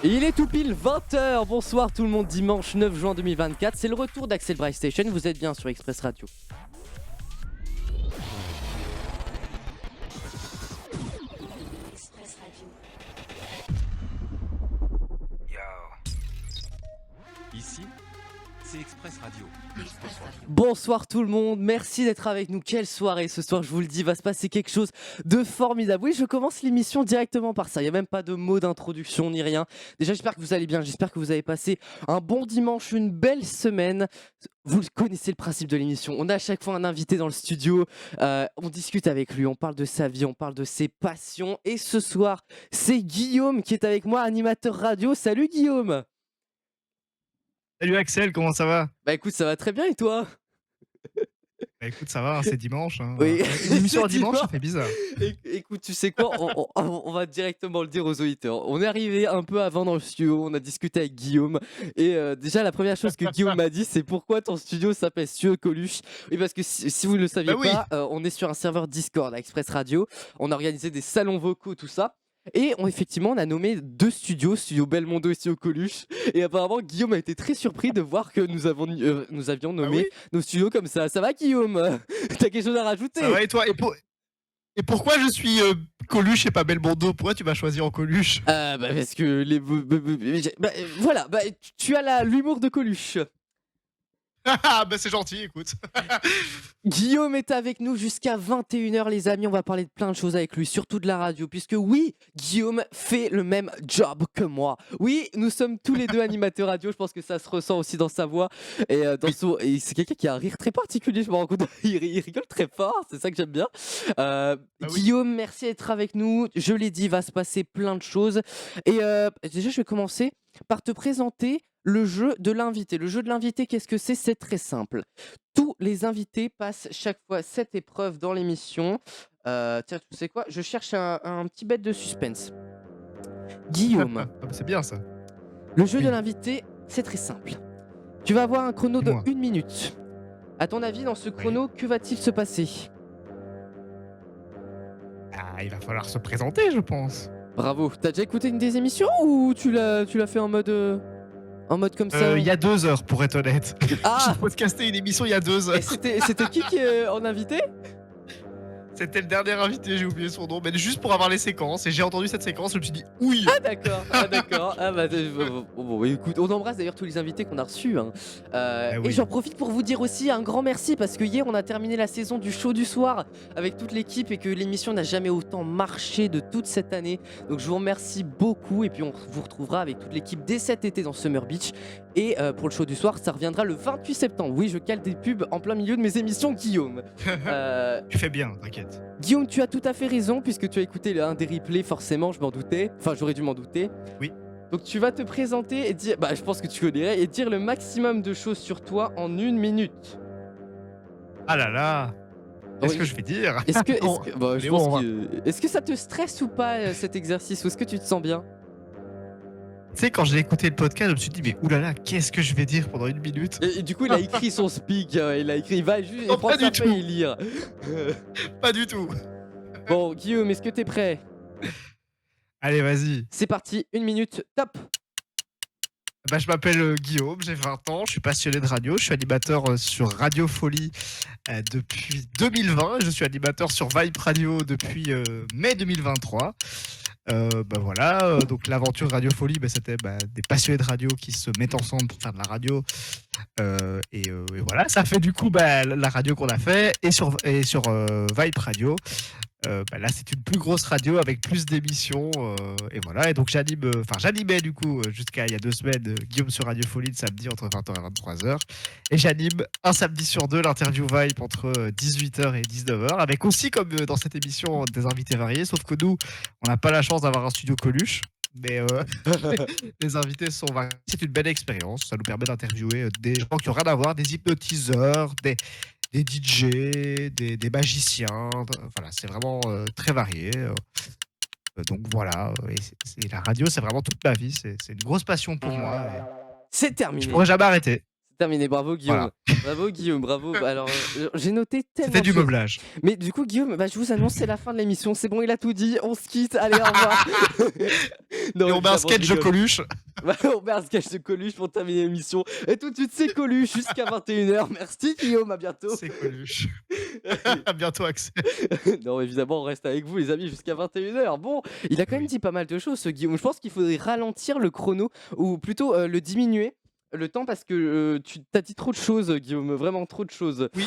Il est tout pile 20h, bonsoir tout le monde, dimanche 9 juin 2024, c'est le retour d'Axel Bright Station, vous êtes bien sur Express Radio. Ici, c'est Express Radio. Bonsoir tout le monde, merci d'être avec nous, quelle soirée ce soir, je vous le dis, va se passer quelque chose de formidable. Oui, je commence l'émission directement par ça, il n'y a même pas de mots d'introduction ni rien. Déjà j'espère que vous allez bien, j'espère que vous avez passé un bon dimanche, une belle semaine. Vous connaissez le principe de l'émission, on a à chaque fois un invité dans le studio, on discute avec lui, on parle de sa vie, on parle de ses passions. Et ce soir, c'est Guillaume qui est avec moi, animateur radio. Salut Guillaume. Salut Axel, comment ça va? Bah écoute, ça va très bien et toi? Bah écoute, ça va, c'est dimanche. Oui. Une émission C'est un dimanche, dimanche. ça fait bizarre. Écoute, tu sais quoi, on va directement le dire aux auditeurs. On est arrivé un peu avant dans le studio, on a discuté avec Guillaume. Et déjà, la première chose que Guillaume m'a dit, c'est pourquoi ton studio s'appelle Studio Coluche. Oui, parce que si vous ne le saviez Bah oui. pas, on est sur un serveur Discord à Express Radio. On a organisé des salons vocaux, tout ça. Et effectivement, on a nommé 2 studios, Studio Belmondo et Studio Coluche. Et apparemment, Guillaume a été très surpris de voir que nous avions nommé oui nos studios comme ça. Ça va, Guillaume? T'as quelque chose à rajouter? Ça va et toi? Et pourquoi je suis Coluche et pas Belmondo? Pourquoi tu m'as choisi en Coluche? Bah parce que les... voilà, tu as l'humour de Coluche. Ah bah c'est gentil, écoute. Guillaume est avec nous jusqu'à 21h les amis, on va parler de plein de choses avec lui, surtout de la radio, puisque oui, Guillaume fait le même job que moi. Oui, nous sommes tous les deux animateurs radio, je pense que ça se ressent aussi dans sa voix. Et, et c'est quelqu'un qui a un rire très particulier, je me rends compte, il rigole très fort, c'est ça que j'aime bien. Oui. Guillaume, merci d'être avec nous, je l'ai dit, il va se passer plein de choses. Et déjà, je vais commencer par te présenter le jeu de l'invité. Le jeu de l'invité, qu'est-ce que c'est? C'est très simple. Tous les invités passent chaque fois cette épreuve dans l'émission. Tiens, tu sais quoi? Je cherche un petit bête de suspense. Guillaume, Ah bah c'est bien ça. le jeu de Oui. l'invité, c'est très simple. Tu vas avoir un chrono de Dis-moi. 1 minute. À ton avis, dans ce chrono, que va-t-il se passer? Ah, il va falloir se présenter, je pense. Bravo. T'as déjà écouté une des émissions ou tu l'as fait en mode comme ça? Il y a 2 heures, pour être honnête. Ah. J'ai podcasté une émission il y a 2 heures. Et c'était qui est en invité? C'était le dernier invité, j'ai oublié son nom, mais juste pour avoir les séquences. Et j'ai entendu cette séquence, je me suis dit oui. D'accord. Ah bah, bon, écoute, on embrasse d'ailleurs tous les invités qu'on a reçus. Hein. oui. Et j'en profite pour vous dire aussi un grand merci parce que hier on a terminé la saison du show du soir avec toute l'équipe et que l'émission n'a jamais autant marché de toute cette année. Donc je vous remercie beaucoup et puis on vous retrouvera avec toute l'équipe dès cet été dans Summer Beach. Et pour le show du soir, ça reviendra le 28 septembre. Oui, je cale des pubs en plein milieu de mes émissions, Guillaume. Tu fais bien, t'inquiète. Guillaume, tu as tout à fait raison puisque tu as écouté un des replays, forcément, je m'en doutais. Enfin, j'aurais dû m'en douter. Oui. Donc tu vas te présenter et dire, je pense que tu connais, et dire le maximum de choses sur toi en 1 minute. Ah là là. Qu'est-ce Oui. que je vais dire? Est-ce que, Non, je mais pense bon, est-ce que ça te stresse ou pas cet exercice ou est-ce que tu te sens bien? Tu sais, quand j'ai écouté le podcast, je me suis dit, mais oulala, qu'est-ce que je vais dire pendant 1 minute? Et du coup, il a écrit son speak, il va juste Non, prendre pas sa du feuille tout. et lire. Pas du tout. Bon, Guillaume, est-ce que t'es prêt? Allez, vas-y. C'est parti, 1 minute, top. Bah, je m'appelle Guillaume, j'ai 20 ans, je suis passionné de radio, je suis animateur sur Radio Folie depuis 2020, je suis animateur sur Vibe Radio depuis mai 2023. Voilà, donc l'aventure Radio Folie, c'était des passionnés de radio qui se mettent ensemble pour faire de la radio. Et voilà, ça fait du coup la radio qu'on a fait et sur Vibe Radio. Là, c'est une plus grosse radio avec plus d'émissions. Et voilà, et donc j'animais du coup jusqu'à il y a 2 semaines Guillaume sur Radio Folie le samedi entre 20h et 23h. Et j'anime un samedi sur 2 l'interview Vibe entre 18h et 19h, avec aussi, comme dans cette émission, des invités variés, sauf que nous, on n'a pas la chance d'avoir un studio Coluche. Mais les invités sont variés. C'est une belle expérience. Ça nous permet d'interviewer des gens qui n'ont rien à voir, des hypnotiseurs, des DJ, des magiciens. Voilà, c'est vraiment très varié. Donc voilà, et la radio, c'est vraiment toute ma vie. C'est une grosse passion pour moi. C'est Je terminé. pourrais jamais arrêter. Terminé, bravo Guillaume. Voilà. Bravo Guillaume, bravo. Alors, j'ai noté tellement C'était de du choses. meublage. Mais du coup, Guillaume, je vous annonce, c'est la fin de l'émission. C'est bon, il a tout dit. On se quitte. Allez, au revoir. Non, Et on met un évidemment, sketch je de rigole. Coluche. On met un sketch de Coluche pour terminer l'émission. Et tout de suite, c'est Coluche jusqu'à 21h. Merci Guillaume, à bientôt. C'est Coluche. À bientôt, Axel. Non, évidemment, on reste avec vous, les amis, jusqu'à 21h. Bon, il a quand même Oui. dit pas mal de choses, ce Guillaume. Je pense qu'il faudrait ralentir le chrono, ou plutôt le diminuer, le temps, parce que tu t'as dit trop de choses, Guillaume. Vraiment trop de choses. Oui.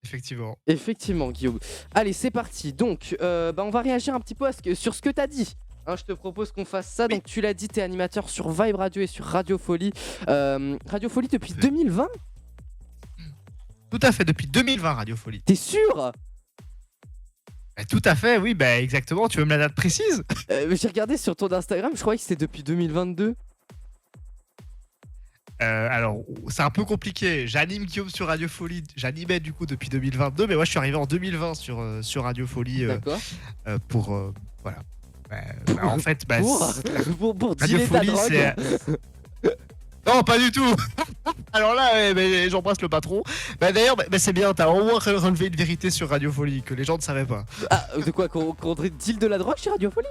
Effectivement. Effectivement, Guillaume. Allez, c'est parti. Donc, on va réagir un petit peu sur ce que t'as dit. Hein, je te propose qu'on fasse ça. Oui. Donc, tu l'as dit, t'es animateur sur Vibe Radio et sur Radio Folie. Radio Folie depuis Oui. 2020. Tout à fait, depuis 2020, Radio Folie. T'es sûr? Tout à fait, oui, exactement. Tu veux me la date précise? J'ai regardé sur ton Instagram, je croyais que c'était depuis 2022. Alors, c'est un peu compliqué. J'anime Guillaume sur Radio Folie. J'animais du coup depuis 2022, mais moi je suis arrivé en 2020 sur Radio Folie D'accord. pour. Voilà. En fait, Pour Radio dealer ta Folie, drogue. c'est. Non, pas du tout. Alors là, j'embrasse le patron. D'ailleurs, c'est bien, t'as au moins relevé une vérité sur Radio Folie que les gens ne savaient pas. Ah, de quoi? Qu'on deal de la drogue chez Radio Folie?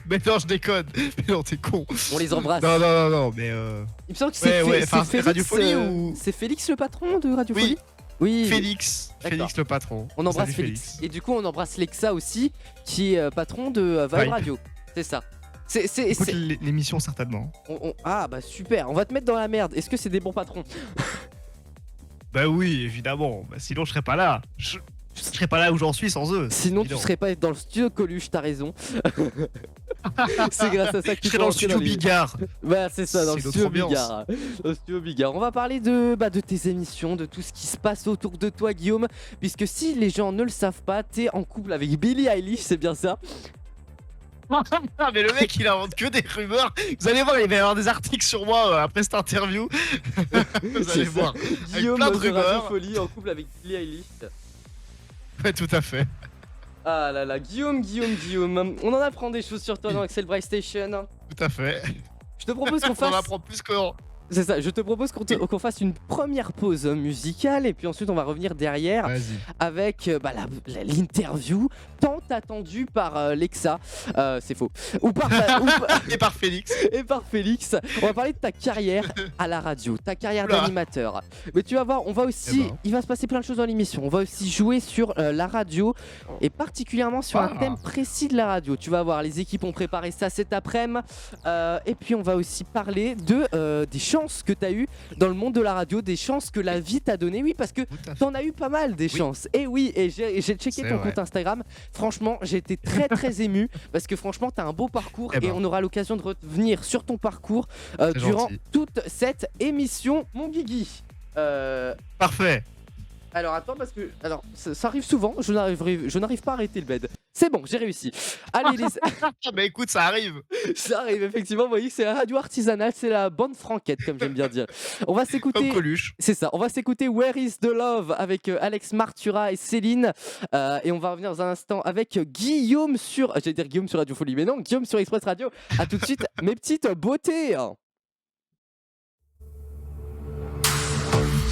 Mais non, je déconne. Mais non, t'es con. On les embrasse. Non, mais. Il me semble que c'est Ouais, c'est enfin, Félix. Radio Folie ou- C'est Félix le patron de Radio Oui. Folie? Oui. Félix. D'accord. Félix le patron. On embrasse Salut, Félix. Et du coup, on embrasse Lexa aussi, qui est patron de Vibe Vibe. Radio. C'est ça. Écoute l'émission certainement. Ah bah super, on va te mettre dans la merde. Est-ce que c'est des bons patrons? Bah oui, évidemment. Sinon, je serais pas là. Je serais pas là où j'en suis sans eux. Sinon, tu évident. serais pas dans le studio Coluche, t'as raison. C'est grâce à ça que Je tu serais peux dans le rentrer studio les- Bigard. Bah c'est ça, dans le C'est notre studio ambiance. Bigard. Dans le studio Bigard. On va parler de tes émissions, de tout ce qui se passe autour de toi, Guillaume. Puisque si les gens ne le savent pas, t'es en couple avec Billie Eilish, c'est bien ça? Ah, mais le mec, il invente que des rumeurs. Vous allez voir, il va y avoir des articles sur moi après cette interview. Vous C'est allez ça. voir. Guillaume plein de de Radio rumeurs. Folie en couple avec Billie Eilish. Ouais, tout à fait. Ah là là, Guillaume. On en apprend des choses sur toi dans Axel Bright Station. Tout à fait. Je te propose qu'on On fasse. en apprend plus que. C'est ça, je te propose qu'on fasse une première pause musicale et puis ensuite on va revenir derrière Vas-y. avec l'interview tant attendue par Lexa. C'est faux. Ou par, Et par Félix. et par Félix. On va parler de ta carrière à la radio, ta carrière Oula. d'animateur. Mais tu vas voir, on va aussi, Eh ben. il va se passer plein de choses dans l'émission. On va aussi jouer sur la radio et particulièrement sur un Ah. thème précis de la radio. Tu vas voir, les équipes ont préparé ça cet après-midi. Et puis on va aussi parler des chances que tu as eues dans le monde de la radio, des chances que la vie t'a donné. Oui, parce que Tout à fait. t'en as eu pas mal des Oui. chances. Et oui, et j'ai checké C'est ton vrai. compte Instagram. Franchement, j'ai été très très ému parce que franchement, t'as un beau parcours Eh et ben. on aura l'occasion de revenir sur ton parcours C'est durant gentil. toute cette émission, mon Guigui. Parfait. Alors attends parce que ça arrive souvent, je n'arrive pas à arrêter le bed. C'est bon, j'ai réussi. Allez les Ah, mais écoute, ça arrive. ça arrive effectivement, vous voyez, c'est la radio artisanale, c'est la bonne franquette comme j'aime bien dire. On va Comme s'écouter. Coluche. C'est ça, on va s'écouter Where is the Love avec Alex Martura et Céline. Et on va revenir dans un instant avec Guillaume sur. J'allais dire Guillaume sur Radio Folie, mais non, Guillaume sur Express Radio. A tout de suite, mes petites beautés.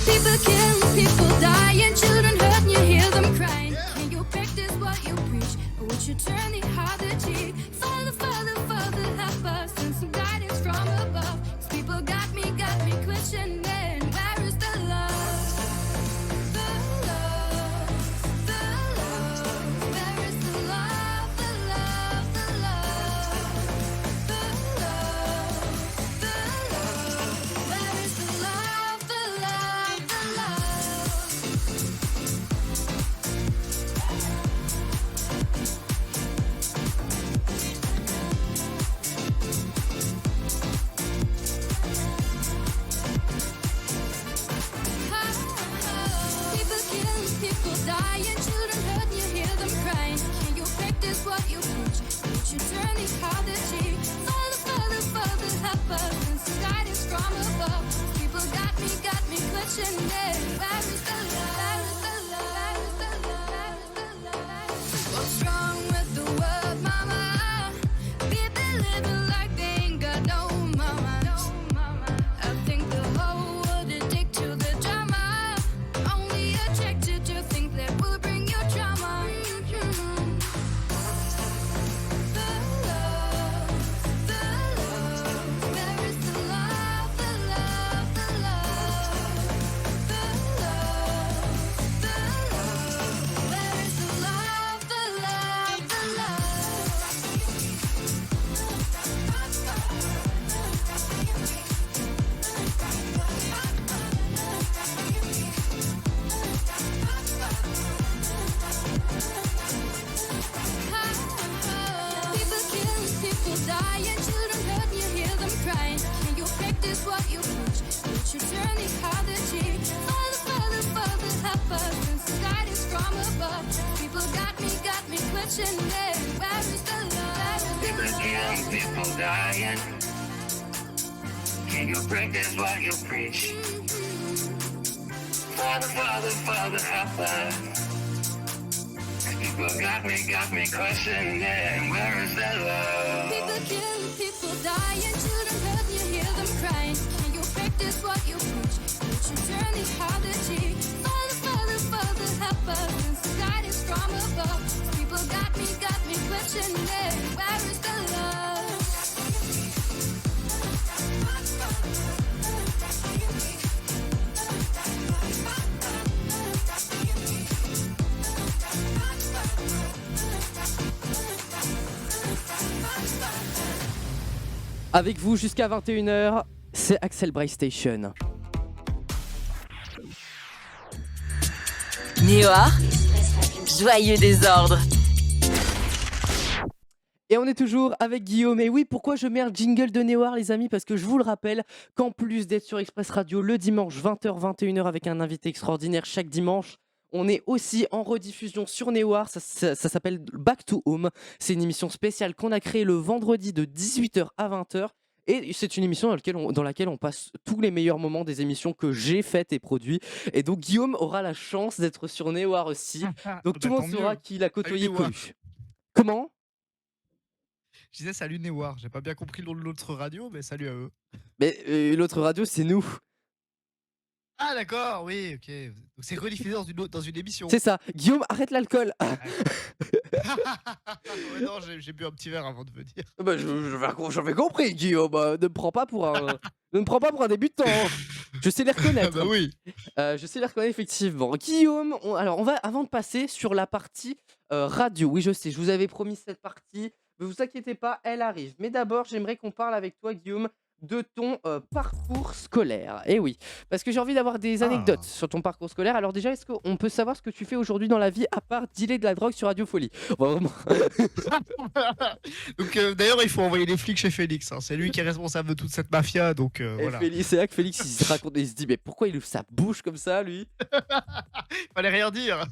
People kill, people die, and children hurt, and you hear them crying. Can you practice what you preach, or would you turn the other cheek? Father, Father, Father, help us, and some guidance from above. 'Cause people got me questioning, where is the love? The love, the love, where is the love? The love, the love, the love, the love, where is the love? The love, the love. People kill, people die, and children hurt, and you hear them crying. Can you practice what you preach? Would you turn the other cheek? Father, Father, Father, help us, and some guidance from above. People got me questioning, where is the love? Where is the love? Where is the love? What's wrong with the world, mama? People living like they ain't got no mama. I think the whole world above. People got me questioning where is the love? People killing, people dying. Can you practice what you preach? Father, Father, Father, help us. People got me questioning where is the love? People killing, people dying, children hurt, you hear them crying. Can you practice what you preach? Would you turn the other cheek? Father, Father, Father, help us. Since guidance from above. People got me questioning where is the love? Avec vous jusqu'à 21h, c'est Axel Braille Station. Néoar, joyeux désordre. Et on est toujours avec Guillaume. Et oui, pourquoi je mets un jingle de Néoar, les amis? Parce que je vous le rappelle qu'en plus d'être sur Express Radio le dimanche 20h-21h avec un invité extraordinaire chaque dimanche, on est aussi en rediffusion sur Néoar. Ça s'appelle Back to Home. C'est une émission spéciale qu'on a créée le vendredi de 18h à 20h. Et c'est une émission dans laquelle on passe tous les meilleurs moments des émissions que j'ai faites et produites. Et donc Guillaume aura la chance d'être sur Néoar aussi. Donc tout le monde saura qu'il a côtoyé Néoar. Colu. Comment? Je disais salut Néoar, j'ai pas bien compris le nom de l'autre radio, mais salut à eux. Mais l'autre radio, c'est nous. Ah d'accord, oui, ok. Donc c'est rediffusé dans une émission. C'est ça. Guillaume, arrête l'alcool. Ouais, non, j'ai bu un petit verre avant de venir. Bah, j'avais compris, Guillaume. Ne me prends pas pour un débutant. Je sais les reconnaître. Bah oui. Je sais les reconnaître effectivement. Guillaume, alors on va avant de passer sur la partie radio. Oui, je sais, je vous avais promis cette partie. Ne vous inquiétez pas, elle arrive. Mais d'abord, j'aimerais qu'on parle avec toi, Guillaume, de ton parcours scolaire. Et oui, parce que j'ai envie d'avoir des anecdotes sur ton parcours scolaire. Alors déjà, est-ce qu'on peut savoir ce que tu fais aujourd'hui dans la vie à part dealer de la drogue sur Radio Folie? Vraiment. Donc d'ailleurs, il faut envoyer les flics chez Félix. Hein. C'est lui qui est responsable de toute cette mafia. Donc Et voilà. c'est là que Félix il se raconte, il se dit mais pourquoi il ouvre sa bouche comme ça, lui? Fallait rien dire.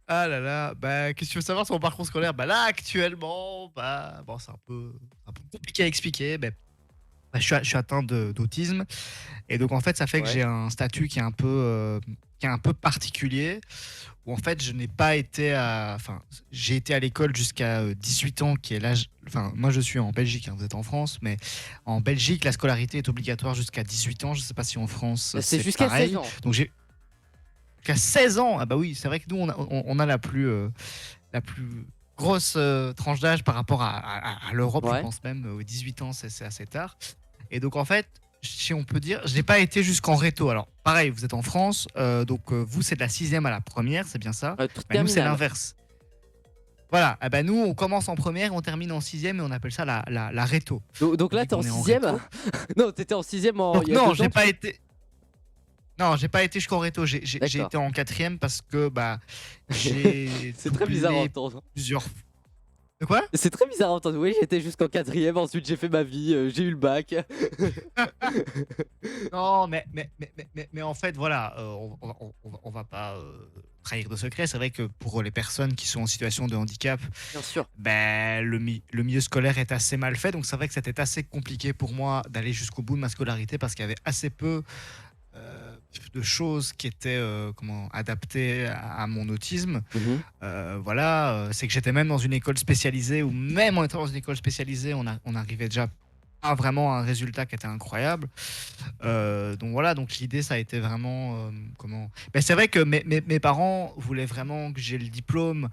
Ah là là, bah qu'est-ce que tu veux savoir sur mon parcours scolaire? Bah là actuellement, bah bon c'est un peu compliqué à expliquer. Mais bah, je suis atteint d'autisme et donc en fait ça fait que Ouais. j'ai un statut qui est un peu particulier où en fait je n'ai pas été enfin j'ai été à l'école jusqu'à 18 ans qui est l'âge. Enfin moi je suis en Belgique, hein, vous êtes en France, mais en Belgique la scolarité est obligatoire jusqu'à 18 ans. Je sais pas si en France C'est jusqu'à pareil. 16 ans. Donc j'ai jusqu'à 16 ans. Ah bah oui, c'est vrai que nous on a la plus grosse tranche d'âge par rapport à l'Europe, Ouais. je pense même. 18 ans, c'est assez tard. Et donc en fait, si on peut dire, je n'ai pas été jusqu'en réto. Alors pareil, vous êtes en France, donc vous c'est de la 6e à la première, c'est bien ça? Bah, nous c'est Terminale. l'inverse. Voilà, ah bah, nous on commence en première, on termine en 6e et on appelle ça la réto. Donc là, Vu t'es en qu'on est en 6ème? réto. Non, t'étais en 6ème en. Donc il y a non, 2 j'ai ans, pas été. Non, j'ai pas été jusqu'en réto. J'ai D'accord. été en 4e parce que bah j'ai. C'est très bizarre à doublé entendre. plusieurs. De quoi? C'est très bizarre à entendre. Oui, j'étais jusqu'en 4ème, ensuite j'ai fait ma vie, j'ai eu le bac. Non, mais en fait, voilà, on va pas trahir de secret. C'est vrai que pour les personnes qui sont en situation de handicap, Bien sûr. ben, le milieu scolaire est assez mal fait. Donc c'est vrai que c'était assez compliqué pour moi d'aller jusqu'au bout de ma scolarité parce qu'il y avait assez peu de choses qui étaient adaptées à mon autisme. Voilà, c'est que j'étais même dans une école spécialisée, ou même en étant dans une école spécialisée, on arrivait déjà à vraiment un résultat qui était incroyable. Donc voilà, donc l'idée ça a été vraiment Ben, c'est vrai que mes parents voulaient vraiment que j'ai le diplôme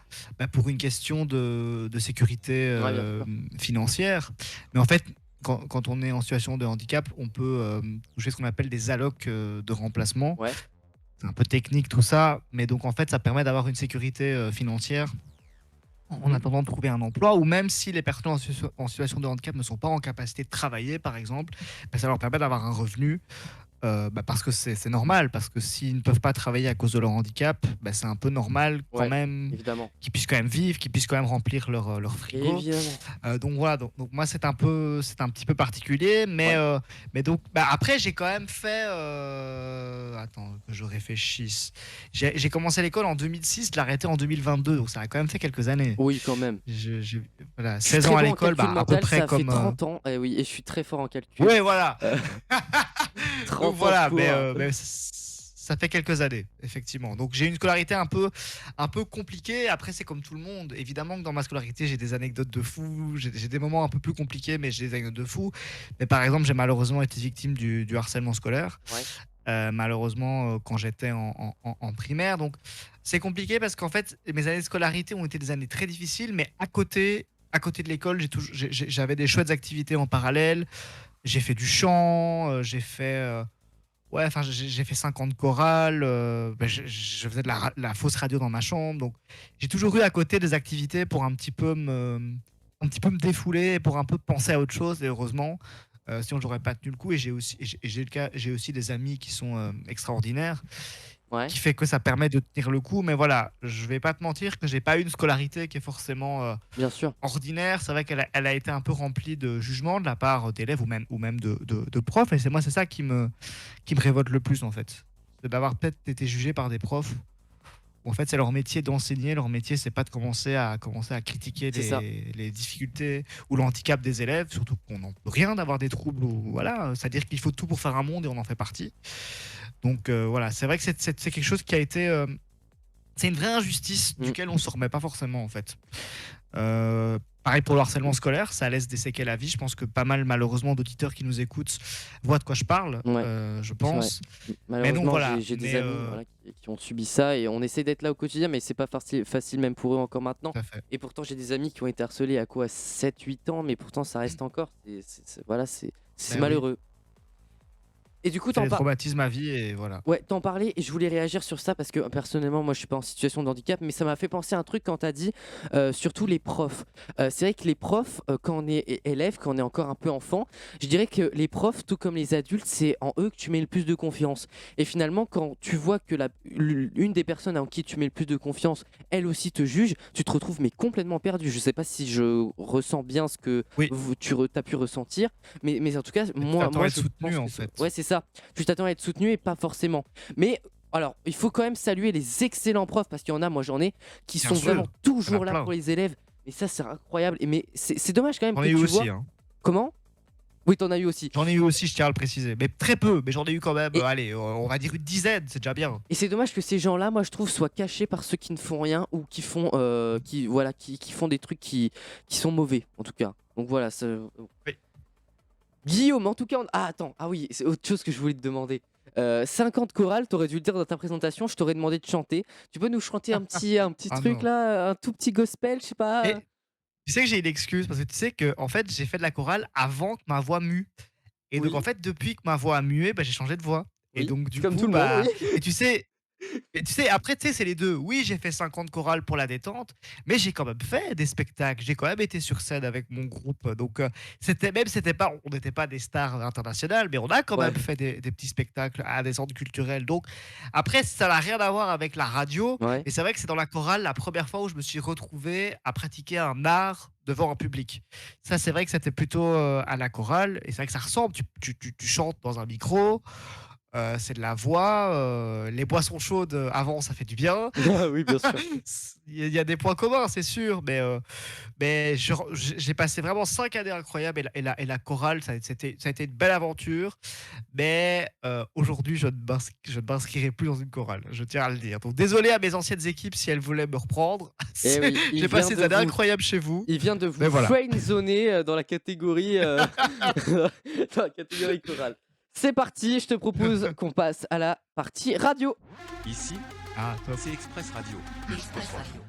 pour une question de sécurité Ouais, bien sûr. financière. Mais en fait, quand on est en situation de handicap, on peut toucher ce qu'on appelle des allocs de remplacement. Ouais. C'est un peu technique tout ça, mais donc en fait ça permet d'avoir une sécurité financière en attendant de trouver un emploi, ou même si les personnes en situation de handicap ne sont pas en capacité de travailler, par exemple, ben, ça leur permet d'avoir un revenu parce que c'est normal, parce que s'ils ne peuvent pas travailler à cause de leur handicap, c'est un peu normal quand Ouais, même évidemment. qu'ils puissent quand même vivre, qu'ils puissent quand même remplir leur frigo. Évidemment. Donc voilà, donc moi c'est un petit peu particulier, Ouais. mais donc après j'ai quand même fait, attends que je réfléchisse. J'ai commencé l'école en 2006, je l'ai arrêté en 2022, donc ça a quand même fait quelques années. Oui, quand même. Voilà, Je suis 16 très ans à bon en l'école, calcul à peu mental, près ça fait comme. 30 ans. Et oui, et je suis très fort en calcul. Ouais, voilà. Euh, 30 Donc ans voilà, pour. mais ça fait quelques années, effectivement. Donc j'ai une scolarité un peu compliquée. Après, c'est comme tout le monde. Évidemment que dans ma scolarité, j'ai des anecdotes de fou. J'ai des moments un peu plus compliqués, mais j'ai des anecdotes de fou. Mais par exemple, j'ai malheureusement été victime du harcèlement scolaire. Ouais. Malheureusement, quand j'étais en primaire. Donc c'est compliqué parce qu'en fait, mes années de scolarité ont été des années très difficiles, mais à côté de l'école, j'avais des chouettes activités en parallèle. J'ai fait du chant, j'ai fait. Ouais, enfin, j'ai fait 50 chorales, je faisais de la fausse radio dans ma chambre. Donc, j'ai toujours eu à côté des activités pour un petit peu me défouler, pour un peu penser à autre chose. Et heureusement, sinon, j'aurais pas tenu le coup. Et j'ai aussi des amis qui sont extraordinaires, Ouais. qui fait que ça permet de tenir le coup. Mais voilà, je vais pas te mentir que j'ai pas eu une scolarité qui est forcément Bien sûr. ordinaire. C'est vrai elle a été un peu remplie de jugements de la part d'élèves ou même de profs. Et c'est ça qui me révolte le plus, en fait. C'est d'avoir peut-être été jugé par des profs. Où, en fait, c'est leur métier d'enseigner. Leur métier, c'est pas de commencer à critiquer C'est ça. les difficultés ou le handicap des élèves. Surtout qu'on n'en peut rien d'avoir des troubles. Ou, voilà, c'est-à-dire qu'il faut tout pour faire un monde et on en fait partie. Donc voilà, c'est vrai que c'est quelque chose qui a été. C'est une vraie injustice Mm. duquel on se remet pas forcément, en fait. Pareil pour le harcèlement scolaire, ça laisse des séquelles à vie. Je pense que pas mal, malheureusement, d'auditeurs qui nous écoutent voient de quoi je parle, Ouais, je c'est vrai. pense. Malheureusement, voilà, j'ai des mais, amis voilà, qui ont subi ça et on essaie d'être là au quotidien, mais c'est pas facile même pour eux encore maintenant. Tout à fait. Et pourtant, j'ai des amis qui ont été harcelés à quoi 7-8 ans, mais pourtant, ça reste encore. Voilà, c'est Ben oui. malheureux. Et du coup, C'est t'en des parles. traumatismes à vie et voilà. Ouais, t'en parlais et je voulais réagir sur ça parce que personnellement, moi je suis pas en situation de handicap, mais ça m'a fait penser à un truc quand t'as dit surtout les profs. C'est vrai que les profs, quand on est élève, quand on est encore un peu enfant, je dirais que les profs, tout comme les adultes, c'est en eux que tu mets le plus de confiance. Et finalement, quand tu vois que une des personnes en qui tu mets le plus de confiance, elle aussi te juge, tu te retrouves mais complètement perdu. Je sais pas si je ressens bien ce que Oui. tu as pu ressentir, mais en tout cas, tu moi, t'attends à être je soutenu, pense en que fait. ouais, c'est ça. Tu t'attends à être soutenu et pas forcément. Mais alors, il faut quand même saluer les excellents profs parce qu'il y en a, moi j'en ai, qui Bien sont sûr, vraiment il y en toujours a là plein. pour les élèves. Et ça, c'est incroyable. Mais c'est dommage quand même J'en que ai eu tu aussi, vois. hein. Comment? Oui, t'en as eu aussi. J'en ai eu aussi, je tiens à le préciser. Mais très peu, mais j'en ai eu quand même, Et- allez, on va dire une dizaine, c'est déjà bien. Et c'est dommage que ces gens-là, moi je trouve, soient cachés par ceux qui ne font rien ou qui font, qui font des trucs qui sont mauvais, en tout cas. Donc voilà. Oui. Guillaume, en tout cas, ah attends, ah oui, c'est autre chose que je voulais te demander. 50 chorales, t'aurais dû le dire dans ta présentation, je t'aurais demandé de chanter. Tu peux nous chanter un petit Ah truc non. là, un tout petit gospel, je sais pas. Et tu sais que j'ai une excuse parce que tu sais que en fait j'ai fait de la chorale avant que ma voix mue. Et donc Oui. en fait depuis que ma voix a mué, j'ai changé de voix. Et Oui, donc du comme coup tout le monde, oui. et tu sais après tu sais c'est les deux. Oui, j'ai fait 50 chorales pour la détente, mais j'ai quand même fait des spectacles, j'ai quand même été sur scène avec mon groupe. Donc on n'était pas des stars internationales, mais on a quand Ouais. même fait des petits spectacles à des centres culturels. Donc après ça n'a rien à voir avec la radio. Ouais. Et c'est vrai que c'est dans la chorale la première fois où je me suis retrouvé à pratiquer un art devant un public. Ça, c'est vrai que c'était plutôt à la chorale. Et c'est vrai que ça ressemble. Tu chantes dans un micro. C'est de la voix. Les boissons chaudes avant, ça fait du bien. Ah oui, bien sûr. Il y a des points communs, c'est sûr. Mais j'ai passé vraiment 5 années incroyables. Et la chorale, ça a été une belle aventure. Mais aujourd'hui, je ne m'inscrirai plus dans une chorale. Je tiens à le dire. Donc désolé à mes anciennes équipes si elles voulaient me reprendre. Eh oui, il J'ai vient passé de des années vous- incroyables chez vous. Il vient de vous Mais voilà. friendzoner dans la catégorie dans la catégorie chorale. C'est parti, je te propose qu'on passe à la partie radio. Ici, Ah, top. c'est Express Radio.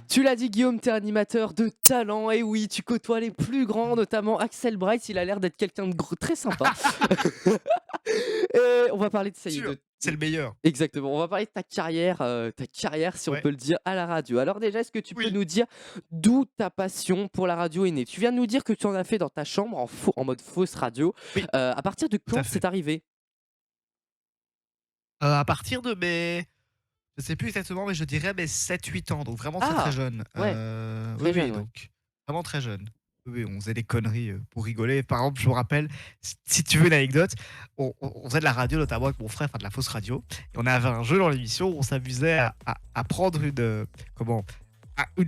Tu l'as dit Guillaume, t'es animateur de talent, et oui, tu côtoies les plus grands, notamment Axel Bright, il a l'air d'être quelqu'un de très sympa. Et on va parler de ça y est, Sûr, de- c'est le meilleur. Exactement, on va parler de ta carrière si on Ouais. peut le dire, à la radio. Alors déjà, est-ce que tu peux Oui. nous dire d'où ta passion pour la radio est née? Tu viens de nous dire que tu en as fait dans ta chambre en mode fausse radio. Oui. À partir de à quand fait. c'est arrivé? À partir de mes. Je sais plus exactement, mais je dirais mes 7-8 ans, donc vraiment très Ah, très jeune. ouais, Oui, très jeune, ouais. donc vraiment très jeune. Oui, on faisait des conneries pour rigoler. Par exemple, je me rappelle, si tu veux une anecdote, on faisait de la radio notamment avec mon frère, enfin de la fausse radio, et on avait un jeu dans l'émission où on s'amusait à prendre une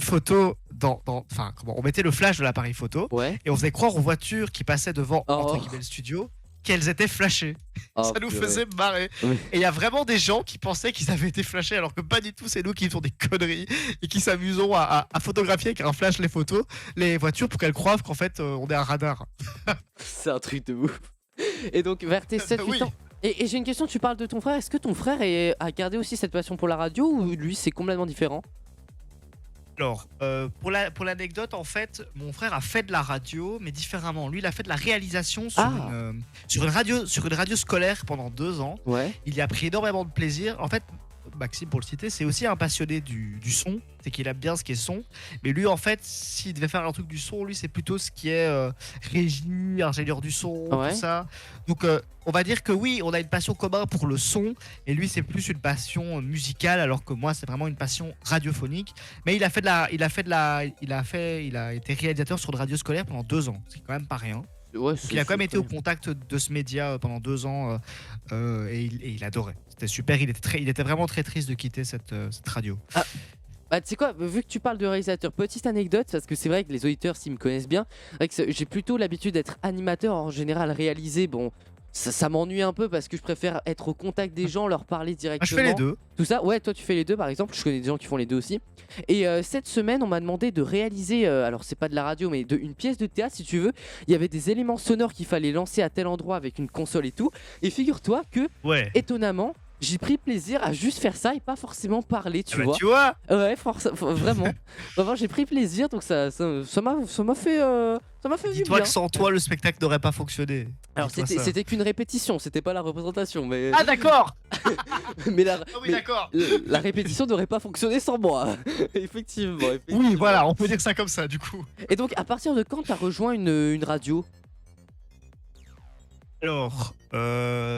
photo enfin, on mettait le flash de l'appareil photo Ouais. et on faisait croire aux voitures qui passaient devant, entre Oh, guillemets, le studio, qu'elles étaient flashées. oh, Ça nous purée. faisait marrer. Oui. Et il y a vraiment des gens qui pensaient qu'ils avaient été flashés, alors que pas du tout, c'est nous qui faisons des conneries et qui s'amusons à photographier avec un flash les voitures pour qu'elles croient qu'en fait on est un radar. C'est un truc de ouf. Et donc, vers tes 7-8 Oui. ans. Et j'ai une question, tu parles de ton frère. Est-ce que ton frère a gardé aussi cette passion pour la radio ou lui, c'est complètement différent? Alors, pour l'anecdote, en fait, mon frère a fait de la radio, mais différemment. Lui, il a fait de la réalisation Ah, sur une radio scolaire pendant 2 ans. ouais. Il y a pris énormément de plaisir. En fait, Maxime, pour le citer, c'est aussi un passionné du son. C'est qu'il aime bien ce qui est son. Mais lui, en fait, s'il devait faire un truc du son, lui, c'est plutôt ce qui est régie, ingénieur du son, Ouais. tout ça. Donc, on va dire que oui, on a une passion commune pour le son. Et lui, c'est plus une passion musicale, alors que moi, c'est vraiment une passion radiophonique. Mais il a été réalisateur sur de radio scolaire pendant 2 ans. C'est quand même pas rien. Ouais, Donc, il a quand même été au contact de ce média pendant 2 ans et il adorait. C'était super. Il était vraiment très triste de quitter cette radio. Ah, bah, tu sais quoi, vu que tu parles de réalisateur, petite anecdote, parce que c'est vrai que les auditeurs, s'ils me connaissent bien, c'est vrai que j'ai plutôt l'habitude d'être animateur en général réalisé. Bon, ça m'ennuie un peu parce que je préfère être au contact des gens, leur parler Ah, directement. je fais les deux. Tout ça, ouais, toi tu fais les deux par exemple, je connais des gens qui font les deux aussi. Et cette semaine, on m'a demandé de réaliser, alors c'est pas de la radio, mais une pièce de théâtre si tu veux. Il y avait des éléments sonores qu'il fallait lancer à tel endroit avec une console et tout. Et figure-toi que, Ouais. étonnamment, j'ai pris plaisir à juste faire ça et pas forcément parler, Ah tu bah, vois. tu vois. Ouais, vraiment. Vraiment, j'ai pris plaisir, donc ça m'a fait du Dis-toi bien. que sans toi, le spectacle n'aurait pas fonctionné. Alors Dis-toi ça. c'était qu'une répétition, c'était pas la représentation, mais Ah d'accord. mais la, Ah oui mais d'accord. la répétition n'aurait pas fonctionné sans moi. Effectivement. Oui voilà, on peut dire ça comme ça du coup. Et donc, à partir de quand t'as rejoint une radio? Alors,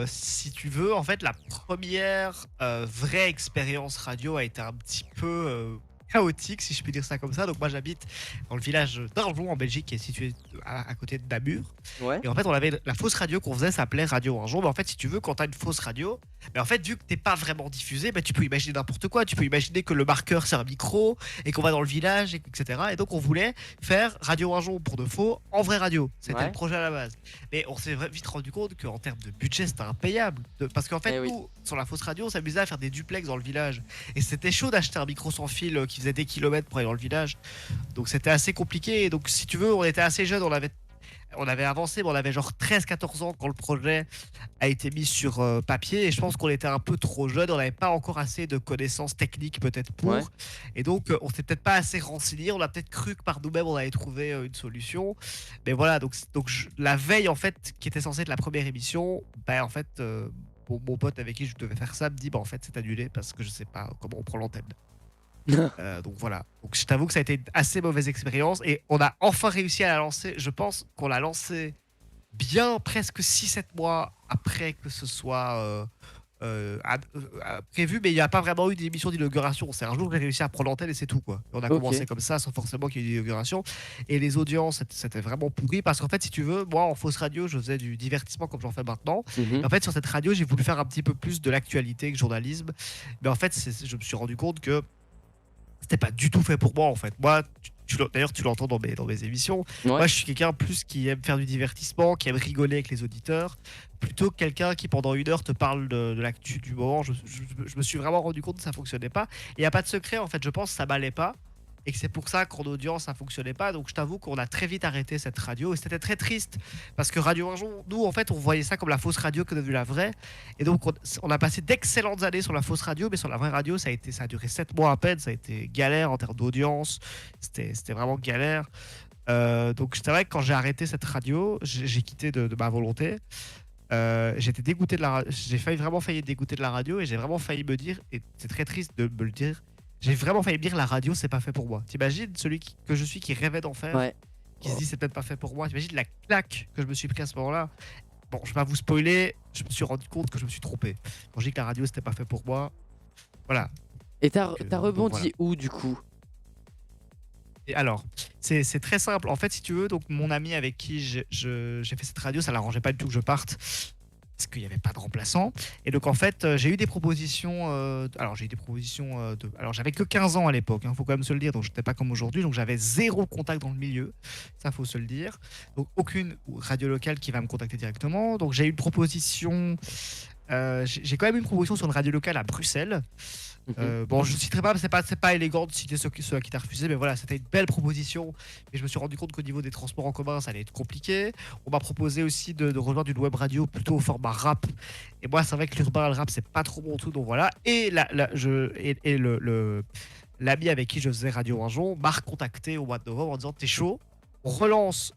si tu veux, en fait, la première vraie expérience radio a été un petit peu chaotique, si je peux dire ça comme ça. Donc moi, j'habite dans le village d'Arlon en Belgique, qui est situé à côté de Namur. Ouais. Et en fait, on avait la fausse radio qu'on faisait s'appelait Radio Arlon. Mais en fait, si tu veux, quand t'as une fausse radio, mais en fait, vu que t'es pas vraiment diffusé, tu peux imaginer n'importe quoi. Tu peux imaginer que le marqueur c'est un micro et qu'on va dans le village, etc. Et donc, on voulait faire Radio Arlon pour de faux en vraie radio. C'était Ouais. le projet à la base. Mais on s'est vite rendu compte qu'en termes de budget, c'était impayable. Parce qu'en fait, Eh oui. nous, sur la fausse radio, on s'amusait à faire des duplex dans le village. Et c'était chaud d'acheter un micro sans fil qui faisait des kilomètres pour aller dans le village. Donc c'était assez compliqué. Et donc, si tu veux, on était assez jeunes. On avait avancé, mais on avait genre 13-14 ans quand le projet a été mis sur papier. Et je pense qu'on était un peu trop jeunes. On n'avait pas encore assez de connaissances techniques peut-être pour. Ouais. Et donc, on s'est peut-être pas assez renseigné. On a peut-être cru que par nous-mêmes, on allait trouver une solution. Mais voilà, la veille, en fait, qui était censée être la première émission, en fait, mon pote avec qui je devais faire ça me dit, en fait, c'est annulé parce que je sais pas comment on prend l'antenne. Donc voilà. Donc je t'avoue que ça a été une assez mauvaise expérience et on a enfin réussi à la lancer. Je pense qu'on l'a lancée bien presque 6-7 mois après que ce soit prévu, mais il n'y a pas vraiment eu d'émission d'inauguration. C'est un jour que j'ai réussi à prendre l'antenne et c'est tout quoi. Et on a Ok. commencé comme ça sans forcément qu'il y ait une inauguration. Et les audiences, c'était vraiment pourri parce qu'en fait, si tu veux, moi en fausse radio, je faisais du divertissement comme j'en fais maintenant. Mhm. En fait, sur cette radio, j'ai voulu faire un petit peu plus de l'actualité que journalisme. Mais en fait, je me suis rendu compte que c'était pas du tout fait pour moi en fait. Moi, d'ailleurs, tu l'entends dans mes émissions. Ouais. Moi, je suis quelqu'un plus qui aime faire du divertissement, qui aime rigoler avec les auditeurs, plutôt que quelqu'un qui pendant 1 heure te parle de l'actu du moment. Je me suis vraiment rendu compte que ça fonctionnait pas. Et il n'y a pas de secret en fait. Je pense que ça m'allait pas. Et que c'est pour ça qu'en audience ça fonctionnait pas. Donc je t'avoue qu'on a très vite arrêté cette radio et c'était très triste parce que Radio Argent, nous en fait on voyait ça comme la fausse radio que devenu la vraie. Et donc on a passé d'excellentes années sur la fausse radio, mais sur la vraie radio ça a duré 7 mois à peine. Ça a été galère en termes d'audience. C'était vraiment galère. Donc c'est vrai que quand j'ai arrêté cette radio, j'ai quitté de ma volonté. J'étais dégoûté j'ai vraiment failli être dégoûté de la radio et j'ai vraiment failli me dire, et c'est très triste de me le dire, j'ai vraiment failli me dire la radio c'est pas fait pour moi. T'imagines celui que je suis qui rêvait d'en faire, Ouais. qui se dit c'est peut-être pas fait pour moi. T'imagines la claque que je me suis pris à ce moment-là. bon, je vais pas vous spoiler, je me suis rendu compte que je me suis trompé. Quand je dis que la radio c'était pas fait pour moi, voilà. Et t'as Donc, rebondi voilà. où du coup? Et alors, c'est très simple. En fait, si tu veux, donc mon ami avec qui j'ai fait cette radio, ça l'arrangeait pas du tout que je parte. Parce qu'il n'y avait pas de remplaçant. Et donc, en fait, j'ai eu des propositions. Alors, j'ai eu des propositions de. Alors, j'avais que 15 ans à l'époque, il faut quand même se le dire. Donc, je n'étais pas comme aujourd'hui. Donc, j'avais zéro contact dans le milieu. Ça, faut se le dire. Donc, aucune radio locale qui va me contacter directement. Donc, j'ai eu une proposition. J'ai quand même eu une proposition sur une radio locale à Bruxelles. Bon, je ne citerai pas, c'est pas élégant de citer ceux à qui t'as refusé, mais voilà, c'était une belle proposition. Mais je me suis rendu compte qu'au niveau des transports en commun, ça allait être compliqué. On m'a proposé aussi de rejoindre une web radio plutôt au format rap. Et moi, c'est vrai que l'urbain et le rap, c'est pas trop mon tout, donc voilà. Et, l'ami avec qui je faisais Radio Argent m'a recontacté au mois de novembre en disant t'es chaud, on relance